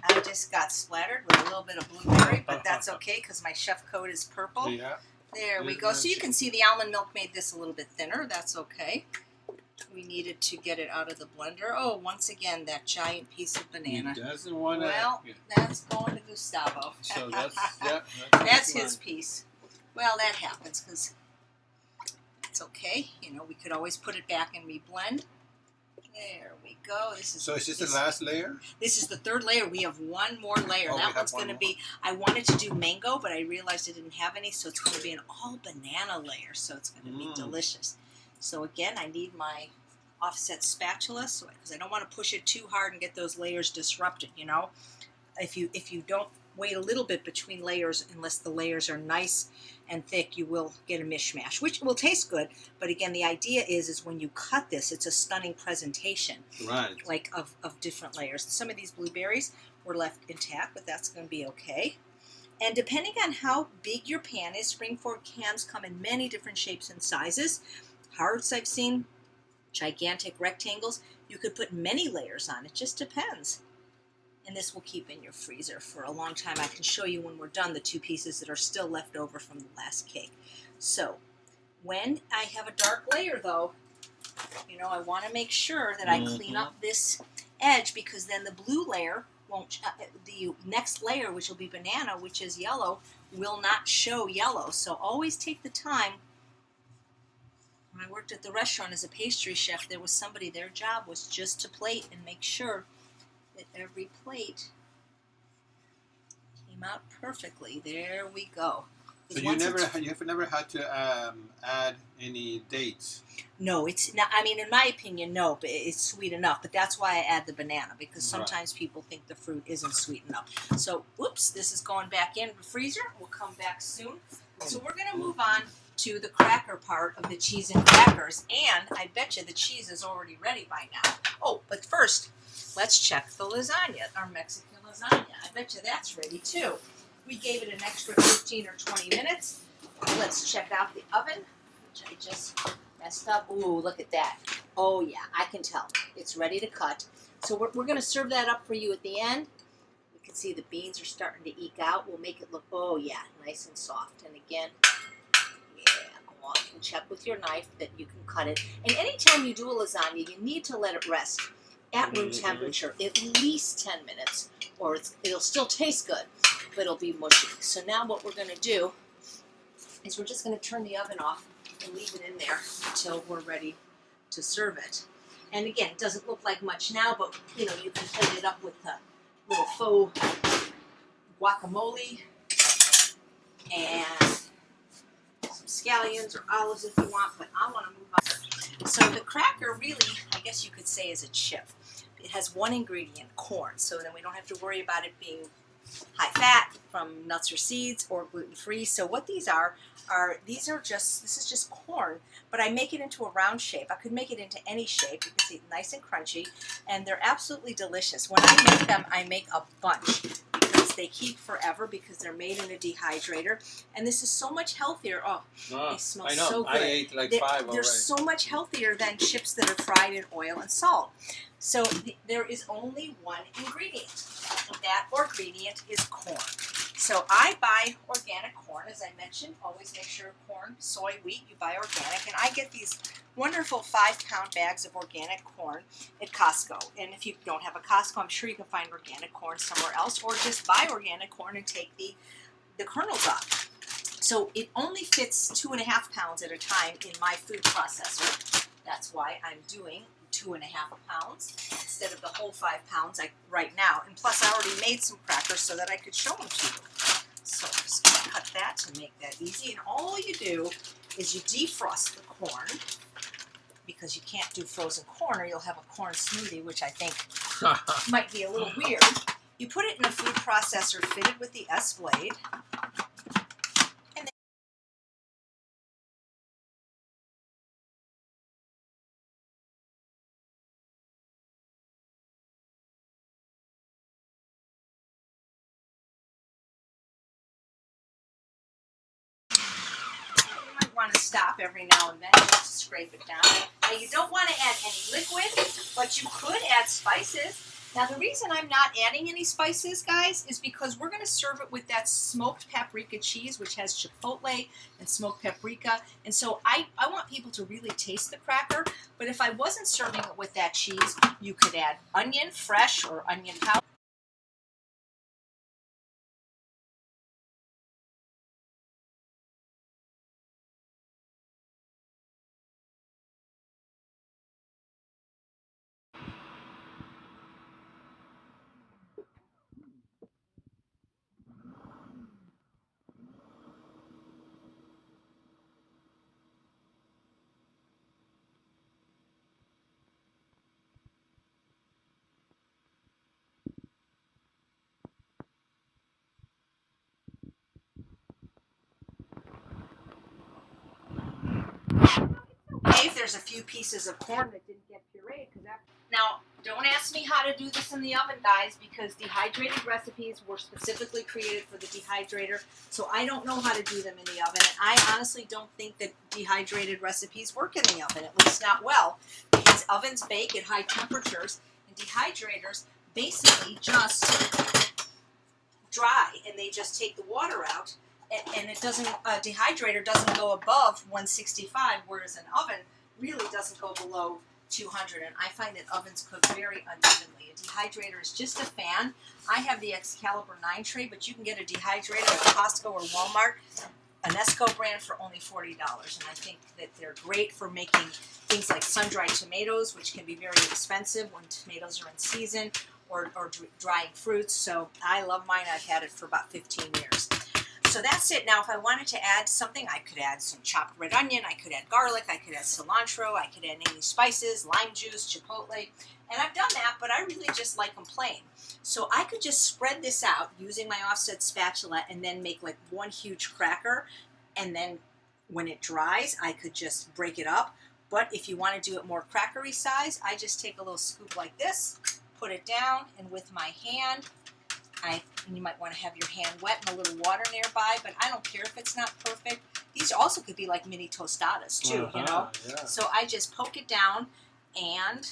I just got splattered with a little bit of blueberry, but that's okay because my chef coat is purple. Yeah. There we go. So you can see the almond milk made this a little bit thinner. That's okay. We needed to get it out of the blender. Oh, once again, that giant piece of banana. He doesn't want to. Well, that's going to Gustavo. So that's, yeah, That's his piece. Well, that happens because it's okay. You know, we could always put it back and reblend. There we go. So is this the last layer? This is the third layer. We have one more layer. Oh, that one's going to be, I wanted to do mango, but I realized I didn't have any, so it's going to be an all banana layer, so it's going to be delicious. So again, I need my offset spatula because I don't want to push it too hard and get those layers disrupted, you know. If you don't wait a little bit between layers, unless the layers are nice and thick, you will get a mishmash, which will taste good. But again, the idea is when you cut this, it's a stunning presentation, Right. like of different layers. Some of these blueberries were left intact, but that's going to be okay. And depending on how big your pan is, springform cans come in many different shapes and sizes. Hearts I've seen, gigantic rectangles. You could put many layers on. It just depends. And this will keep in your freezer for a long time. I can show you when we're done the 2 pieces that are still left over from the last cake. So when I have a dark layer though, you know, I want to make sure that I clean up this edge, because then the blue layer won't, the next layer, which will be banana, which is yellow, will not show yellow. So always take the time. When I worked at the restaurant as a pastry chef, there was somebody, their job was just to plate and make sure that every plate came out perfectly. There we go. So you have never had to add any dates? No, it's not. I mean, in my opinion, no, but it's sweet enough. But that's why I add the banana, because sometimes people think the fruit isn't sweet enough. So, whoops, this is going back in the freezer. We'll come back soon. So we're going to move on to the cracker part of the cheese and crackers, and I bet you the cheese is already ready by now. Oh, but first, let's check the lasagna, our Mexican lasagna. I bet you that's ready too. We gave it an extra 15 or 20 minutes. Let's check out the oven, which I just messed up. Ooh, look at that. Oh yeah, I can tell. It's ready to cut. So we're going to serve that up for you at the end. You can see the beans are starting to eke out. We'll make it look, oh yeah, nice and soft. And again, yeah, go on and check with your knife that you can cut it. And anytime you do a lasagna, you need to let it rest at room temperature, at least 10 minutes, or it'll still taste good, but it'll be mushy. So now what we're going to do is we're just going to turn the oven off and leave it in there until we're ready to serve it. And again, it doesn't look like much now, but you know, you can plate it up with the little faux guacamole and some scallions or olives if you want, but I want to move on. So the cracker really, I guess you could say, is a chip. It has one ingredient, corn, so then we don't have to worry about it being high fat from nuts or seeds or gluten-free. So what these are this is just corn, but I make it into a round shape. I could make it into any shape. You can see it nice and crunchy, and they're absolutely delicious. When I make them, I make a bunch because They keep forever because they're made in a dehydrator, and this is so much healthier. Oh, they smell I know. so good. I ate like They're, 5 they're already. so much healthier than chips that are fried in oil and salt. So there is only one ingredient, and that ingredient is corn. So I buy organic corn, as I mentioned. Always make sure corn, soy, wheat, you buy organic. And I get these wonderful 5-pound bags of organic corn at Costco. And if you don't have a Costco, I'm sure you can find organic corn somewhere else, or just buy organic corn and take the kernels off. So it only fits 2.5 pounds at a time in my food processor. That's why I'm doing 2.5 pounds instead of the whole 5 pounds right now. And plus I already made some crackers so that I could show them to you. So I'm just going to cut that to make that easy. And all you do is you defrost the corn, because you can't do frozen corn or you'll have a corn smoothie, which I think might be a little weird. You put it in a food processor fitted with the S-blade. You might want to stop every now and then just to scrape it down. Now you don't want to add any liquid, but you could add spices. Now the reason I'm not adding any spices, guys, is because we're going to serve it with that smoked paprika cheese, which has chipotle and smoked paprika. And so I want people to really taste the cracker. But if I wasn't serving it with that cheese, you could add onion, fresh, or onion powder. Okay, if there's a few pieces of corn that didn't get pureed, now don't ask me how to do this in the oven, guys, because dehydrated recipes were specifically created for the dehydrator, so I don't know how to do them in the oven, and I honestly don't think that dehydrated recipes work in the oven, at least not well, because ovens bake at high temperatures, and dehydrators basically just dry, and they just take the water out, and it doesn't, a dehydrator doesn't go above 165, whereas an oven really doesn't go below 200, and I find that ovens cook very unevenly. A dehydrator is just a fan. I have the Excalibur 9 tray, but you can get a dehydrator at Costco or Walmart, an Esco brand, for only $40, and I think that they're great for making things like sun-dried tomatoes, which can be very expensive when tomatoes are in season, or drying fruits. So I love mine. I've had it for about 15 years. So that's it. Now, if I wanted to add something, I could add some chopped red onion, I could add garlic, I could add cilantro, I could add any spices, lime juice, chipotle, and I've done that, but I really just like them plain. So I could just spread this out using my offset spatula and then make like one huge cracker, and then when it dries, I could just break it up. But if you want to do it more crackery size, I just take a little scoop like this, put it down, and with my hand, and you might want to have your hand wet and a little water nearby, but I don't care if it's not perfect. These also could be like mini tostadas too, you know? Yeah. So I just poke it down, and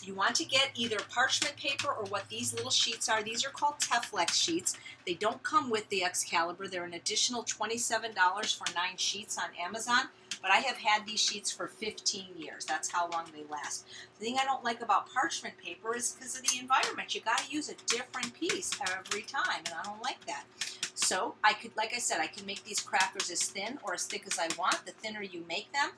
you want to get either parchment paper or what these little sheets are. These are called Teflex sheets. They don't come with the Excalibur. They're an additional $27 for 9 sheets on Amazon. But I have had these sheets for 15 years. That's how long they last. The thing I don't like about parchment paper is because of the environment. You got to use a different piece every time, and I don't like that. So I could, like I said, I can make these crackers as thin or as thick as I want. The thinner you make them,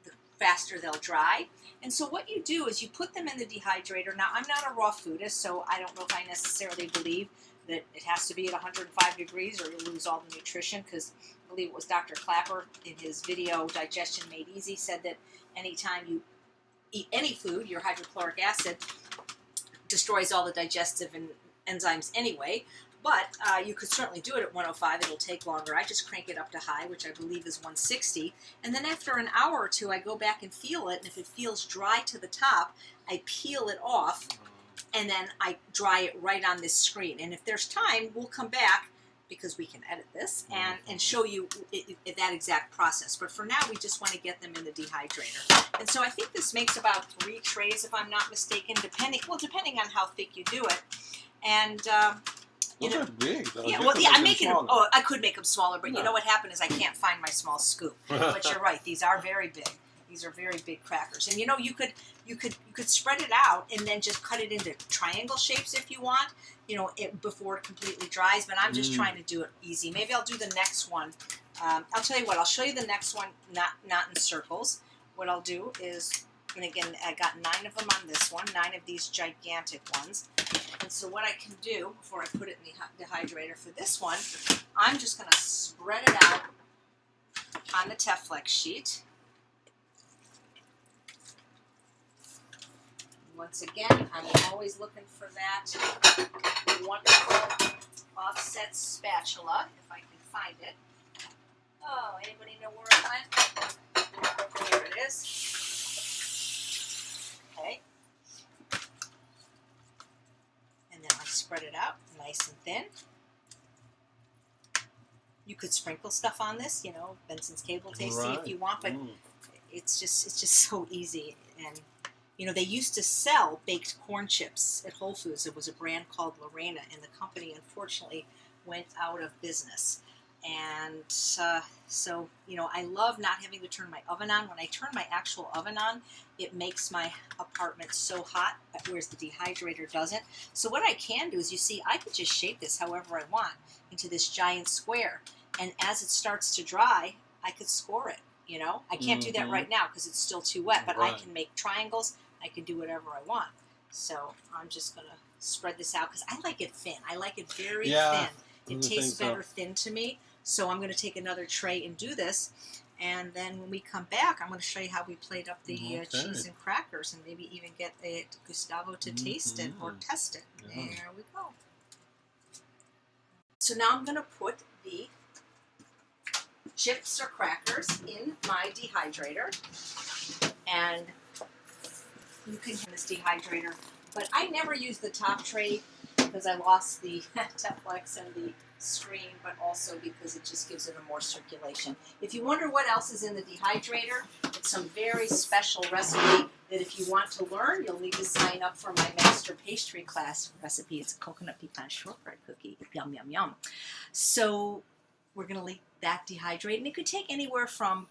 the faster they'll dry. And so what you do is you put them in the dehydrator. Now, I'm not a raw foodist, so I don't know if I necessarily believe that it has to be at 105 degrees or you'll lose all the nutrition, because I believe it was Dr. Clapper in his video, Digestion Made Easy, said that anytime you eat any food, your hydrochloric acid destroys all the digestive enzymes anyway. But you could certainly do it at 105. It'll take longer. I just crank it up to high, which I believe is 160. And then after an hour or two, I go back and feel it. And if it feels dry to the top, I peel it off and then I dry it right on this screen. And if there's time, we'll come back, because we can edit this, and show you that exact process. But for now, we just want to get them in the dehydrator. And so I think this makes about 3 trays, if I'm not mistaken, depending on how thick you do it. And you Those know, are big, though. yeah, You well, can yeah, make I'm them making them. smaller. Oh, I could make them smaller, but you No. know what happened is I can't find my small scoop. But you're right; these are very big. These are very big crackers, and you know you could spread it out and then just cut it into triangle shapes if you want. You know, before it completely dries. But I'm just trying to do it easy. Maybe I'll do the next one. I'll tell you what. I'll show you the next one, not in circles. What I'll do is, and again, I got 9 of them on this one. 9 of these gigantic ones. And so what I can do before I put it in the dehydrator for this one, I'm just going to spread it out on the Teflex sheet. Once again, I'm always looking for that wonderful offset spatula, if I can find it. Oh, anybody know where it went? Here it is. Okay. And then I spread it out nice and thin. You could sprinkle stuff on this, you know, Benson's Cable Tasty if you want, but it's just so easy. And you know, they used to sell baked corn chips at Whole Foods. It was a brand called Lorena, and the company unfortunately went out of business. And so, you know, I love not having to turn my oven on. When I turn my actual oven on, it makes my apartment so hot, whereas the dehydrator doesn't. So what I can do is, you see, I could just shape this however I want into this giant square. And as it starts to dry, I could score it, you know. I can't do that right now because it's still too wet, but I can make triangles. I can do whatever I want. So I'm just going to spread this out because I like it thin. I like it very thin. It tastes better thin to me. So I'm going to take another tray and do this. And then when we come back, I'm going to show you how we plate up the cheese and crackers, and maybe even get Gustavo to taste it or test it. There we go. So now I'm going to put the chips or crackers in my dehydrator. And you can use this dehydrator, but I never use the top tray because I lost the Teflex and the screen, but also because it just gives it a more circulation. If you wonder what else is in the dehydrator, it's some very special recipe that if you want to learn, you'll need to sign up for my master pastry class recipe. It's a coconut pecan shortbread cookie. Yum, yum, yum. So we're going to leave that dehydrate, and it could take anywhere from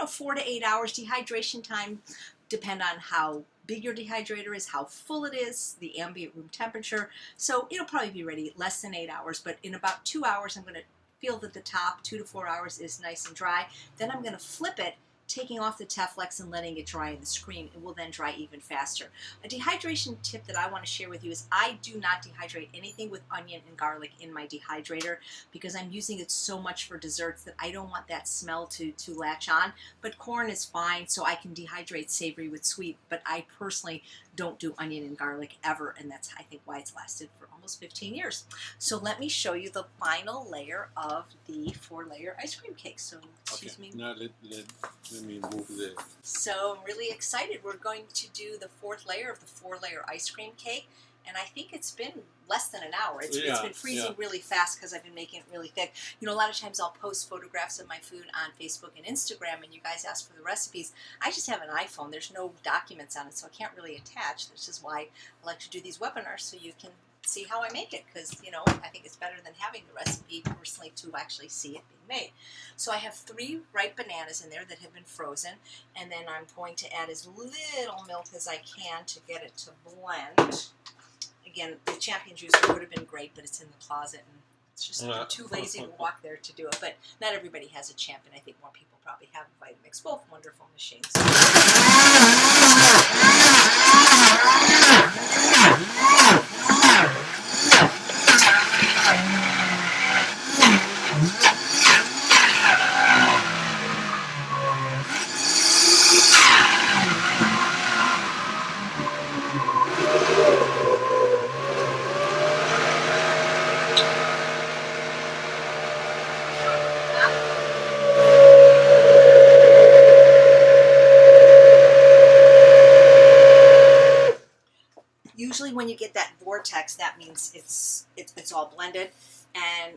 4 to 8 hours. Dehydration time depend on how big your dehydrator is, how full it is, the ambient room temperature. So it'll probably be ready less than 8 hours, but in about 2 hours, I'm going to feel that the top 2 to 4 hours is nice and dry. Then I'm going to flip it, taking off the Teflex and letting it dry in the screen. It will then dry even faster. A dehydration tip that I want to share with you is I do not dehydrate anything with onion and garlic in my dehydrator because I'm using it so much for desserts that I don't want that smell to latch on. But corn is fine, so I can dehydrate savory with sweet, but I personally don't do onion and garlic ever, and that's, I think, why it's lasted for almost 15 years. So let me show you the final layer of the 4-layer ice cream cake. So excuse me. Now let me move the... So I'm really excited. We're going to do the 4th layer of the 4-layer ice cream cake, and I think it's been less than an hour. It's been freezing really fast because I've been making it really thick. You know, a lot of times I'll post photographs of my food on Facebook and Instagram, and you guys ask for the recipes. I just have an iPhone. There's no documents on it, so I can't really attach. This is why I like to do these webinars, so you can see how I make it, because, you know, I think it's better than having the recipe personally to actually see it being made. So I have 3 ripe bananas in there that have been frozen, and then I'm going to add as little milk as I can to get it to blend. Again, the champion juicer would have been great, but it's in the closet, and it's just I'm too lazy to walk there to do it. But not everybody has a champion. I think more people probably have a Vitamix. Both wonderful machines. Usually when you vortex, that means it's all blended. And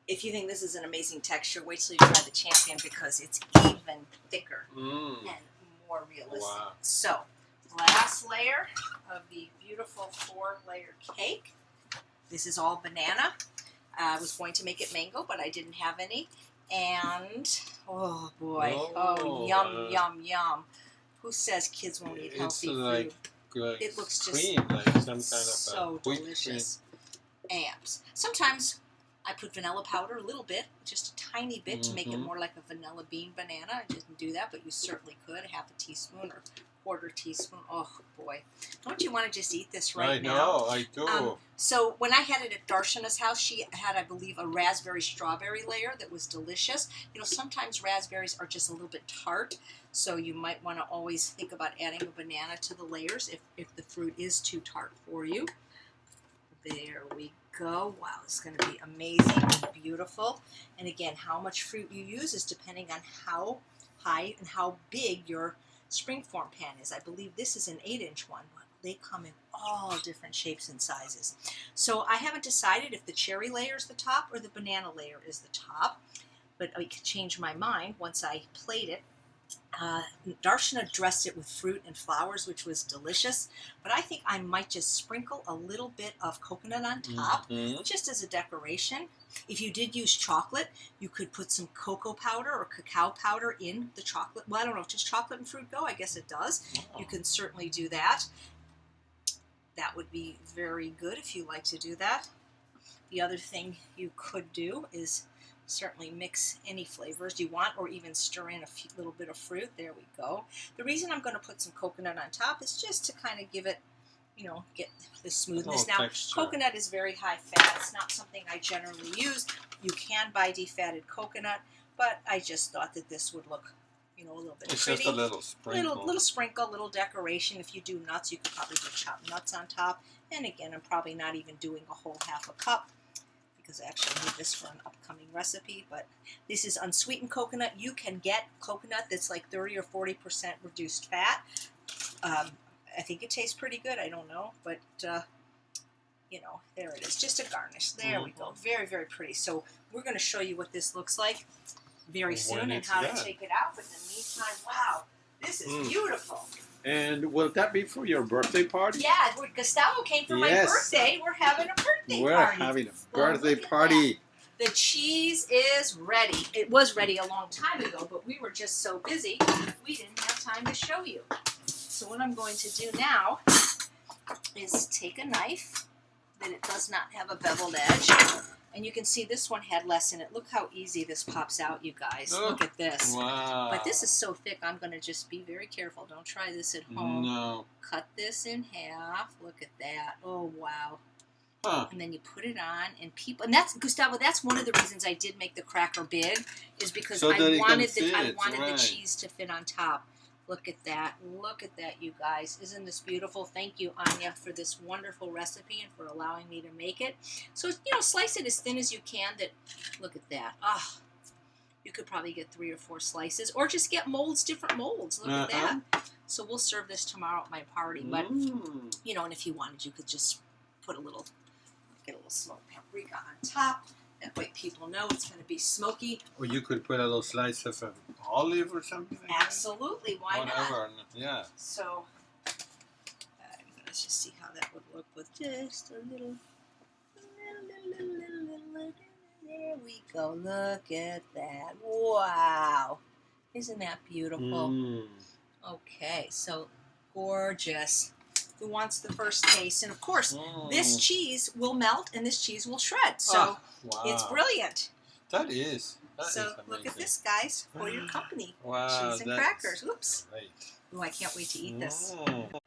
if you think this is an amazing texture, wait till you try the Champion because it's even thicker and more realistic. Wow. So, last layer of the beautiful 4-layer cake. This is all banana. I was going to make it mango, but I didn't have any. And, oh boy, yum, yum, yum. Who says kids won't eat healthy food? It looks just cream, like some kind of so delicious. And sometimes I put vanilla powder a little bit, just a tiny bit, to make it more like a vanilla bean banana. I didn't do that, but you certainly could. Half a teaspoon or quarter teaspoon. Oh boy, don't you want to just eat this right now? I know, I do. So when I had it at Darshana's house, she had, I believe, a raspberry strawberry layer that was delicious. You know, sometimes raspberries are just a little bit tart, so you might want to always think about adding a banana to the layers if the fruit is too tart for you. There we go. Wow, it's going to be amazing and beautiful. And again, how much fruit you use is depending on how high and how big your springform pan is. I believe this is an 8-inch one, but they come in all different shapes and sizes. So I haven't decided if the cherry layer is the top or the banana layer is the top, but I could change my mind once I plate it. Darshana dressed it with fruit and flowers, which was delicious, but I think I might just sprinkle a little bit of coconut on top, just as a decoration. If you did use chocolate, you could put some cocoa powder or cacao powder in the chocolate. Well, I don't know, does chocolate and fruit go? I guess it does. You can certainly do that. That would be very good if you like to do that. The other thing you could do is certainly mix any flavors you want, or even stir in a little bit of fruit. There we go. The reason I'm going to put some coconut on top is just to kind of give it, you know, get the smoothness. Now, texture. Coconut is very high fat. It's not something I generally use. You can buy defatted coconut, but I just thought that this would look, you know, a little bit It's pretty. just a little sprinkle. Little sprinkle, little decoration. If you do nuts, you could probably do chopped nuts on top. And again, I'm probably not even doing a whole half a cup, because I actually need this for an upcoming recipe. But this is unsweetened coconut. You can get coconut that's like 30 or 40% reduced fat. I think it tastes pretty good. I don't know, but you know, there it is. Just a garnish. There we go. Very, very pretty. So we're going to show you what this looks like very soon and how to take it out. But in the meantime, wow, this is beautiful. And will that be for your birthday party? Yeah, Gustavo came for my birthday. We're having a birthday party. We're having a birthday party. The cheese is ready. It was ready a long time ago, but we were just so busy, we didn't have time to show you. So what I'm going to do now is take a knife that it does not have a beveled edge. And you can see this one had less in it. Look how easy this pops out, you guys. Look at this. Wow. But this is so thick, I'm going to just be very careful. Don't try this at home. No. Cut this in half. Look at that. Oh, wow. Huh. And then you put it on, and people, and that's, Gustavo, that's one of the reasons I did make the cracker big, is because So I wanted right. the cheese to fit on top. Look at that. Look at that, you guys. Isn't this beautiful? Thank you, Anya, for this wonderful recipe and for allowing me to make it. So, you know, slice it as thin as you can. Look at that. Ah, you could probably get 3 or 4 slices, or just get molds, different molds. Look at that. So we'll serve this tomorrow at my party. But, you know, and if you wanted, you could just put get a little smoked paprika on top. That way people know it's going to be smoky. Or you could put a little slice of an olive or something like Absolutely, why Whatever. not? Yeah. So, let's just see how that would look with just a little. There we go. Look at that. Wow. Isn't that beautiful? Okay, so gorgeous. Who wants the first taste? And of course, this cheese will melt and this cheese will shred. So it's brilliant. That is Look at this, guys, for your company. Wow, Cheese and crackers. Oops. Great. Oh, I can't wait to eat this.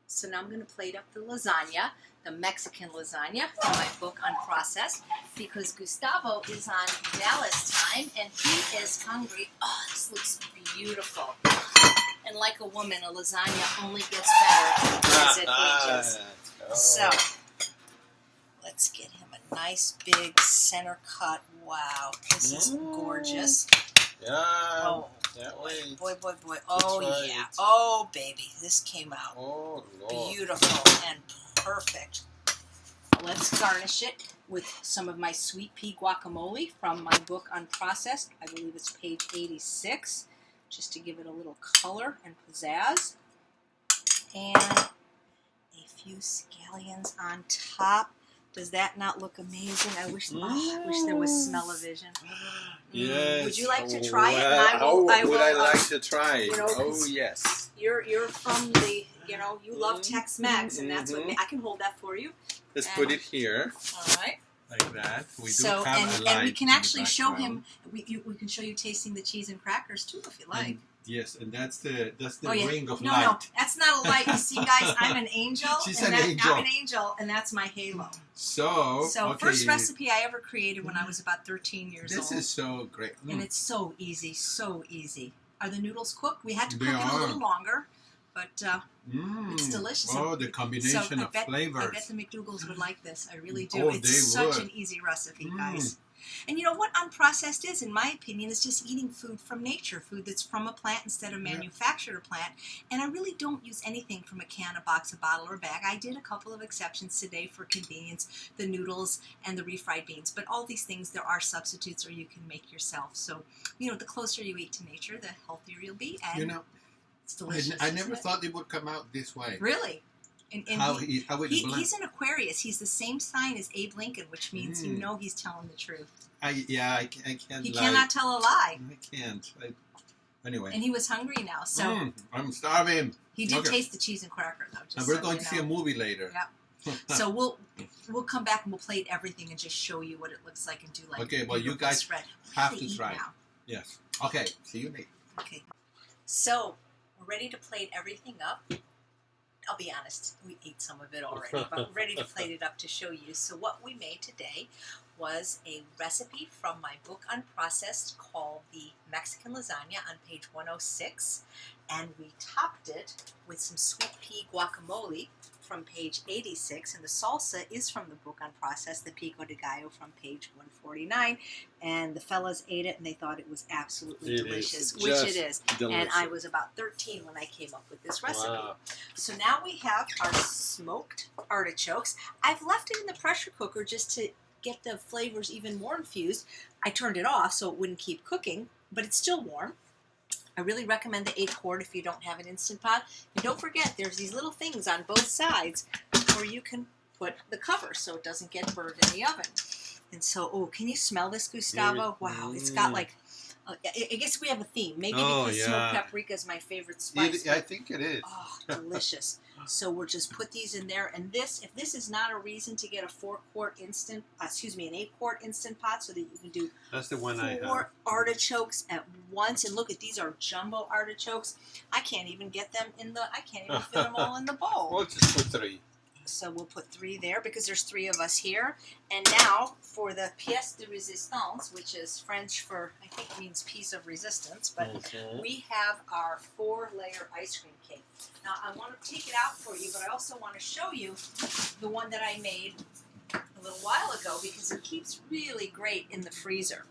So now I'm going to plate up the lasagna, the Mexican lasagna from my book Unprocessed, because Gustavo is on Dallas time and he is hungry. Oh, this looks beautiful. And like a woman, a lasagna only gets better as it ages. So, let's get him a nice big center cut. Wow, this is gorgeous. Yeah. Oh, boy. Oh, right. yeah. Oh, baby, this came out Oh, Lord. beautiful and perfect. let's garnish it with some of my sweet pea guacamole from my book Unprocessed. I believe it's page 86, just to give it a little color and pizzazz. And a few scallions on top. Does that not look amazing? I wish there was smell-o-vision. Yes. Would you like to try it? And I would like to try it? You know, oh, yes. You're from the, you love Tex-Mex, and that's what I can hold that for you. Let's put it here. All right. Like that. We So, do have a light and we can in the actually show background. him. We can show you tasting the cheese and crackers too, if you like. And, yes, and that's the yeah. ring of No, light. no, that's not a light. You see, guys, I'm an angel. She's and an angel. I'm an angel, and that's my halo. So okay, first recipe I ever created when I was about 13 years old. This is so great. And it's so easy, so easy. Are the noodles cooked? We had to cook They it a are. little longer, but it's delicious. Oh, the combination of flavors. I bet the McDougal's would like this. I really do. Oh, It's they such would. an easy recipe, guys. And you know what unprocessed is, in my opinion, is just eating food from nature, food that's from a plant instead of manufactured plant. And I really don't use anything from a can, a box, a bottle, or a bag. I did a couple of exceptions today for convenience, the noodles and the refried beans. But all these things, there are substitutes or you can make yourself. So, the closer you eat to nature, the healthier you'll be. And it's delicious. I never thought it would come out this way. Really? And How it's he's an Aquarius. He's the same sign as Abe Lincoln, which means he's telling the truth. I can't. He lie. cannot tell a lie. I can't. Anyway. And he was hungry now, so I'm starving. he did taste the cheese and cracker, though. And we're going to see a movie later. Yep. So we'll come back and we'll plate everything and just show you what it looks like and do like. Okay. Well, you beautiful guys spread. have to eat try. now. Yes. Okay. See you later. Okay. So we're ready to plate everything up. I'll be honest, we ate some of it already, but we're ready to plate it up to show you. So what we made today was a recipe from my book Unprocessed called the Mexican Lasagna on page 106, and we topped it with some sweet pea guacamole from page 86, and the salsa is from the book Unprocessed, the pico de gallo from page 149, and the fellas ate it and they thought it was absolutely delicious, which it is. And I was about 13 when I came up with this recipe. Wow. So now we have our smoked artichokes. I've left it in the pressure cooker just to get the flavors even more infused. I turned it off so it wouldn't keep cooking, but it's still warm. I really recommend the 8-quart if you don't have an Instant Pot. And don't forget, there's these little things on both sides where you can put the cover so it doesn't get burned in the oven. And so, can you smell this, Gustavo? Wow, it's got like, I guess we have a theme. Maybe because smoked paprika is my favorite spice. I think it is. Oh, delicious. So we'll just put these in there. And if this is not a reason to get a 4-quart an 8-quart Instant Pot so that you can do That's the one I 4 have. artichokes at once. And look at these are jumbo artichokes. I can't even get them I can't even fit them all in the bowl. We'll just put 3. So we'll put 3 there because there's 3 of us here. And now for the pièce de résistance, which is French for, I think means piece of resistance, but we have our 4-layer ice cream cake. Now I want to take it out for you, but I also want to show you the one that I made a little while ago because it keeps really great in the freezer.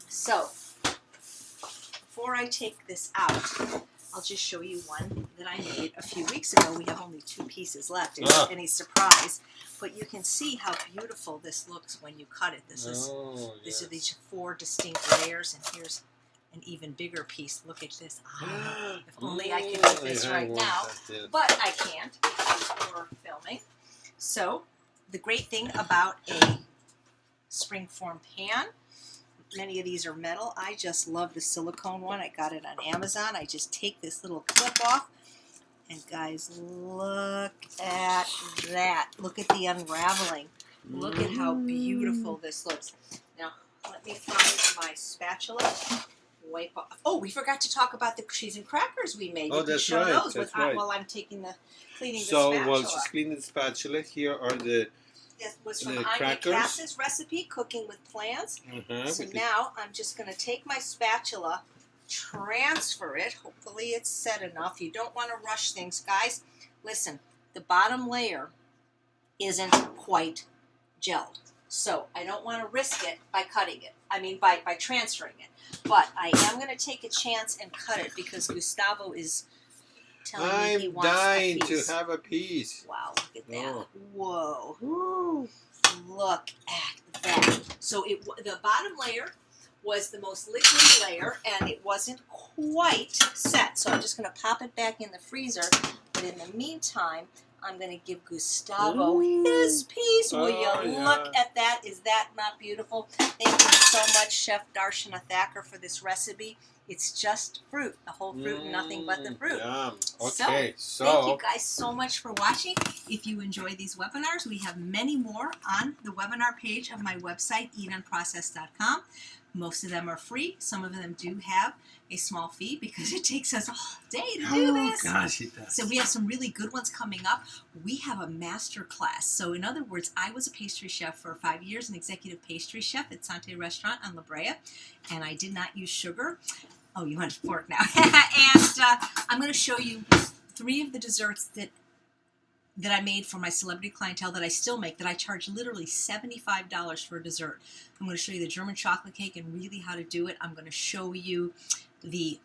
So before I take this out, I'll just show you one that I made a few weeks ago. We have only 2 pieces left. It's any surprise, but you can see how beautiful this looks when you cut it. These are these 4 distinct layers, and here's an even bigger piece. Look at this. If only I could eat this right now, but I can't because we're filming. So the great thing about a springform pan, many of these are metal. I just love the silicone one. I got it on Amazon. I just take this little clip off. And guys, look at that. Look at the unraveling. Look at how beautiful this looks. Now, let me find my spatula. Wipe off. Oh, we forgot to talk about the cheese and crackers we made. Oh, you can that's show right. those That's right. while I'm cleaning the spatula. So, while she's cleaning the spatula, here are the This was from the Anya crackers. Cass's recipe, Cooking with Plants. So now I'm just going to take my spatula, transfer it. Hopefully it's set enough. You don't want to rush things, guys. Listen, the bottom layer isn't quite gelled. So I don't want to risk it by cutting it. I mean by transferring it. But I am going to take a chance and cut it because Gustavo is telling me he I'm wants dying a piece. to have a piece. Wow, look at that. Oh. Whoa. Woo. Look at that. So the bottom layer was the most liquid layer, and it wasn't quite set. So I'm just going to pop it back in the freezer. But in the meantime, I'm going to give Gustavo his piece. Will you look at that? Is that not beautiful? Thank you so much, Chef Darshana Thacker, for this recipe. It's just fruit, the whole fruit, and nothing but the fruit. Yum. Okay, so thank you guys so much for watching. If you enjoy these webinars, we have many more on the webinar page of my website, eatunprocessed.com. Most of them are free. Some of them do have a small fee because it takes us all day to do this. Oh gosh, it does. So we have some really good ones coming up. We have a master class. So in other words, I was a pastry chef for 5 years, an executive pastry chef at Sante Restaurant on La Brea, and I did not use sugar. Oh, you want a fork now. And I'm going to show you 3 of the desserts that I made for my celebrity clientele that I still make, that I charge literally $75 for a dessert. I'm going to show you the German chocolate cake and really how to do it. I'm going to show you the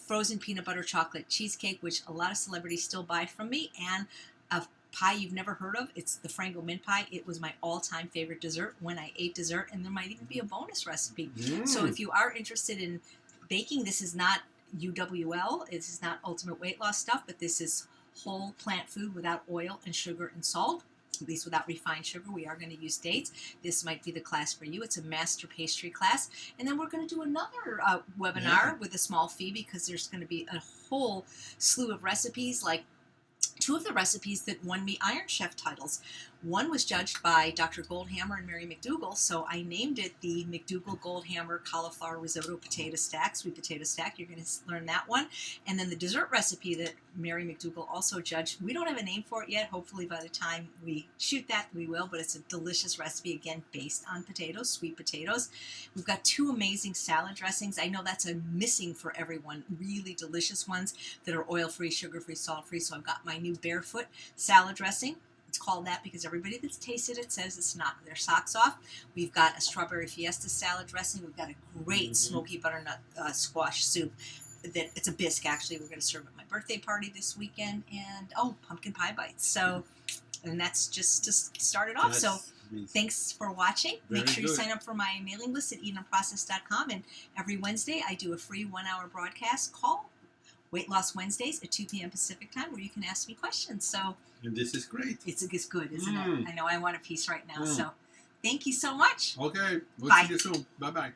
frozen peanut butter chocolate cheesecake, which a lot of celebrities still buy from me, and a pie you've never heard of. It's the Frango mint pie. It was my all-time favorite dessert when I ate dessert, and there might even be a bonus recipe. So if you are interested in baking, this is not UWL. This is not ultimate weight loss stuff, but this is whole plant food without oil and sugar and salt, at least without refined sugar. We are going to use dates. This might be the class for you. It's a master pastry class. And then we're going to do another webinar with a small fee, because there's going to be a whole slew of recipes, like 2 of the recipes that won me Iron Chef titles. One was judged by Dr. Goldhammer and Mary McDougall, so I named it the McDougall Goldhammer Cauliflower Risotto Potato Stack, sweet potato stack. You're going to learn that one. And then the dessert recipe that Mary McDougall also judged, we don't have a name for it yet. Hopefully by the time we shoot that, we will, but it's a delicious recipe, again, based on potatoes, sweet potatoes. We've got 2 amazing salad dressings. I know that's a missing for everyone, really delicious ones that are oil-free, sugar-free, salt-free. So I've got my new Barefoot salad dressing. It's called that because everybody that's tasted it says it's knocked their socks off. We've got a strawberry fiesta salad dressing. We've got a great smoky butternut squash soup. It's a bisque, actually. We're going to serve at my birthday party this weekend. And, pumpkin pie bites. So, and that's just to start it off. So thanks for watching. Make sure you sign up for my mailing list at eatunprocessed.com. And every Wednesday, I do a free 1-hour broadcast call, Weight Loss Wednesdays at 2 p.m. Pacific time, where you can ask me questions. So and this is great. It's good, isn't it? I know I want a piece right now. So thank you so much. Okay. We'll Bye. see you soon. Bye-bye.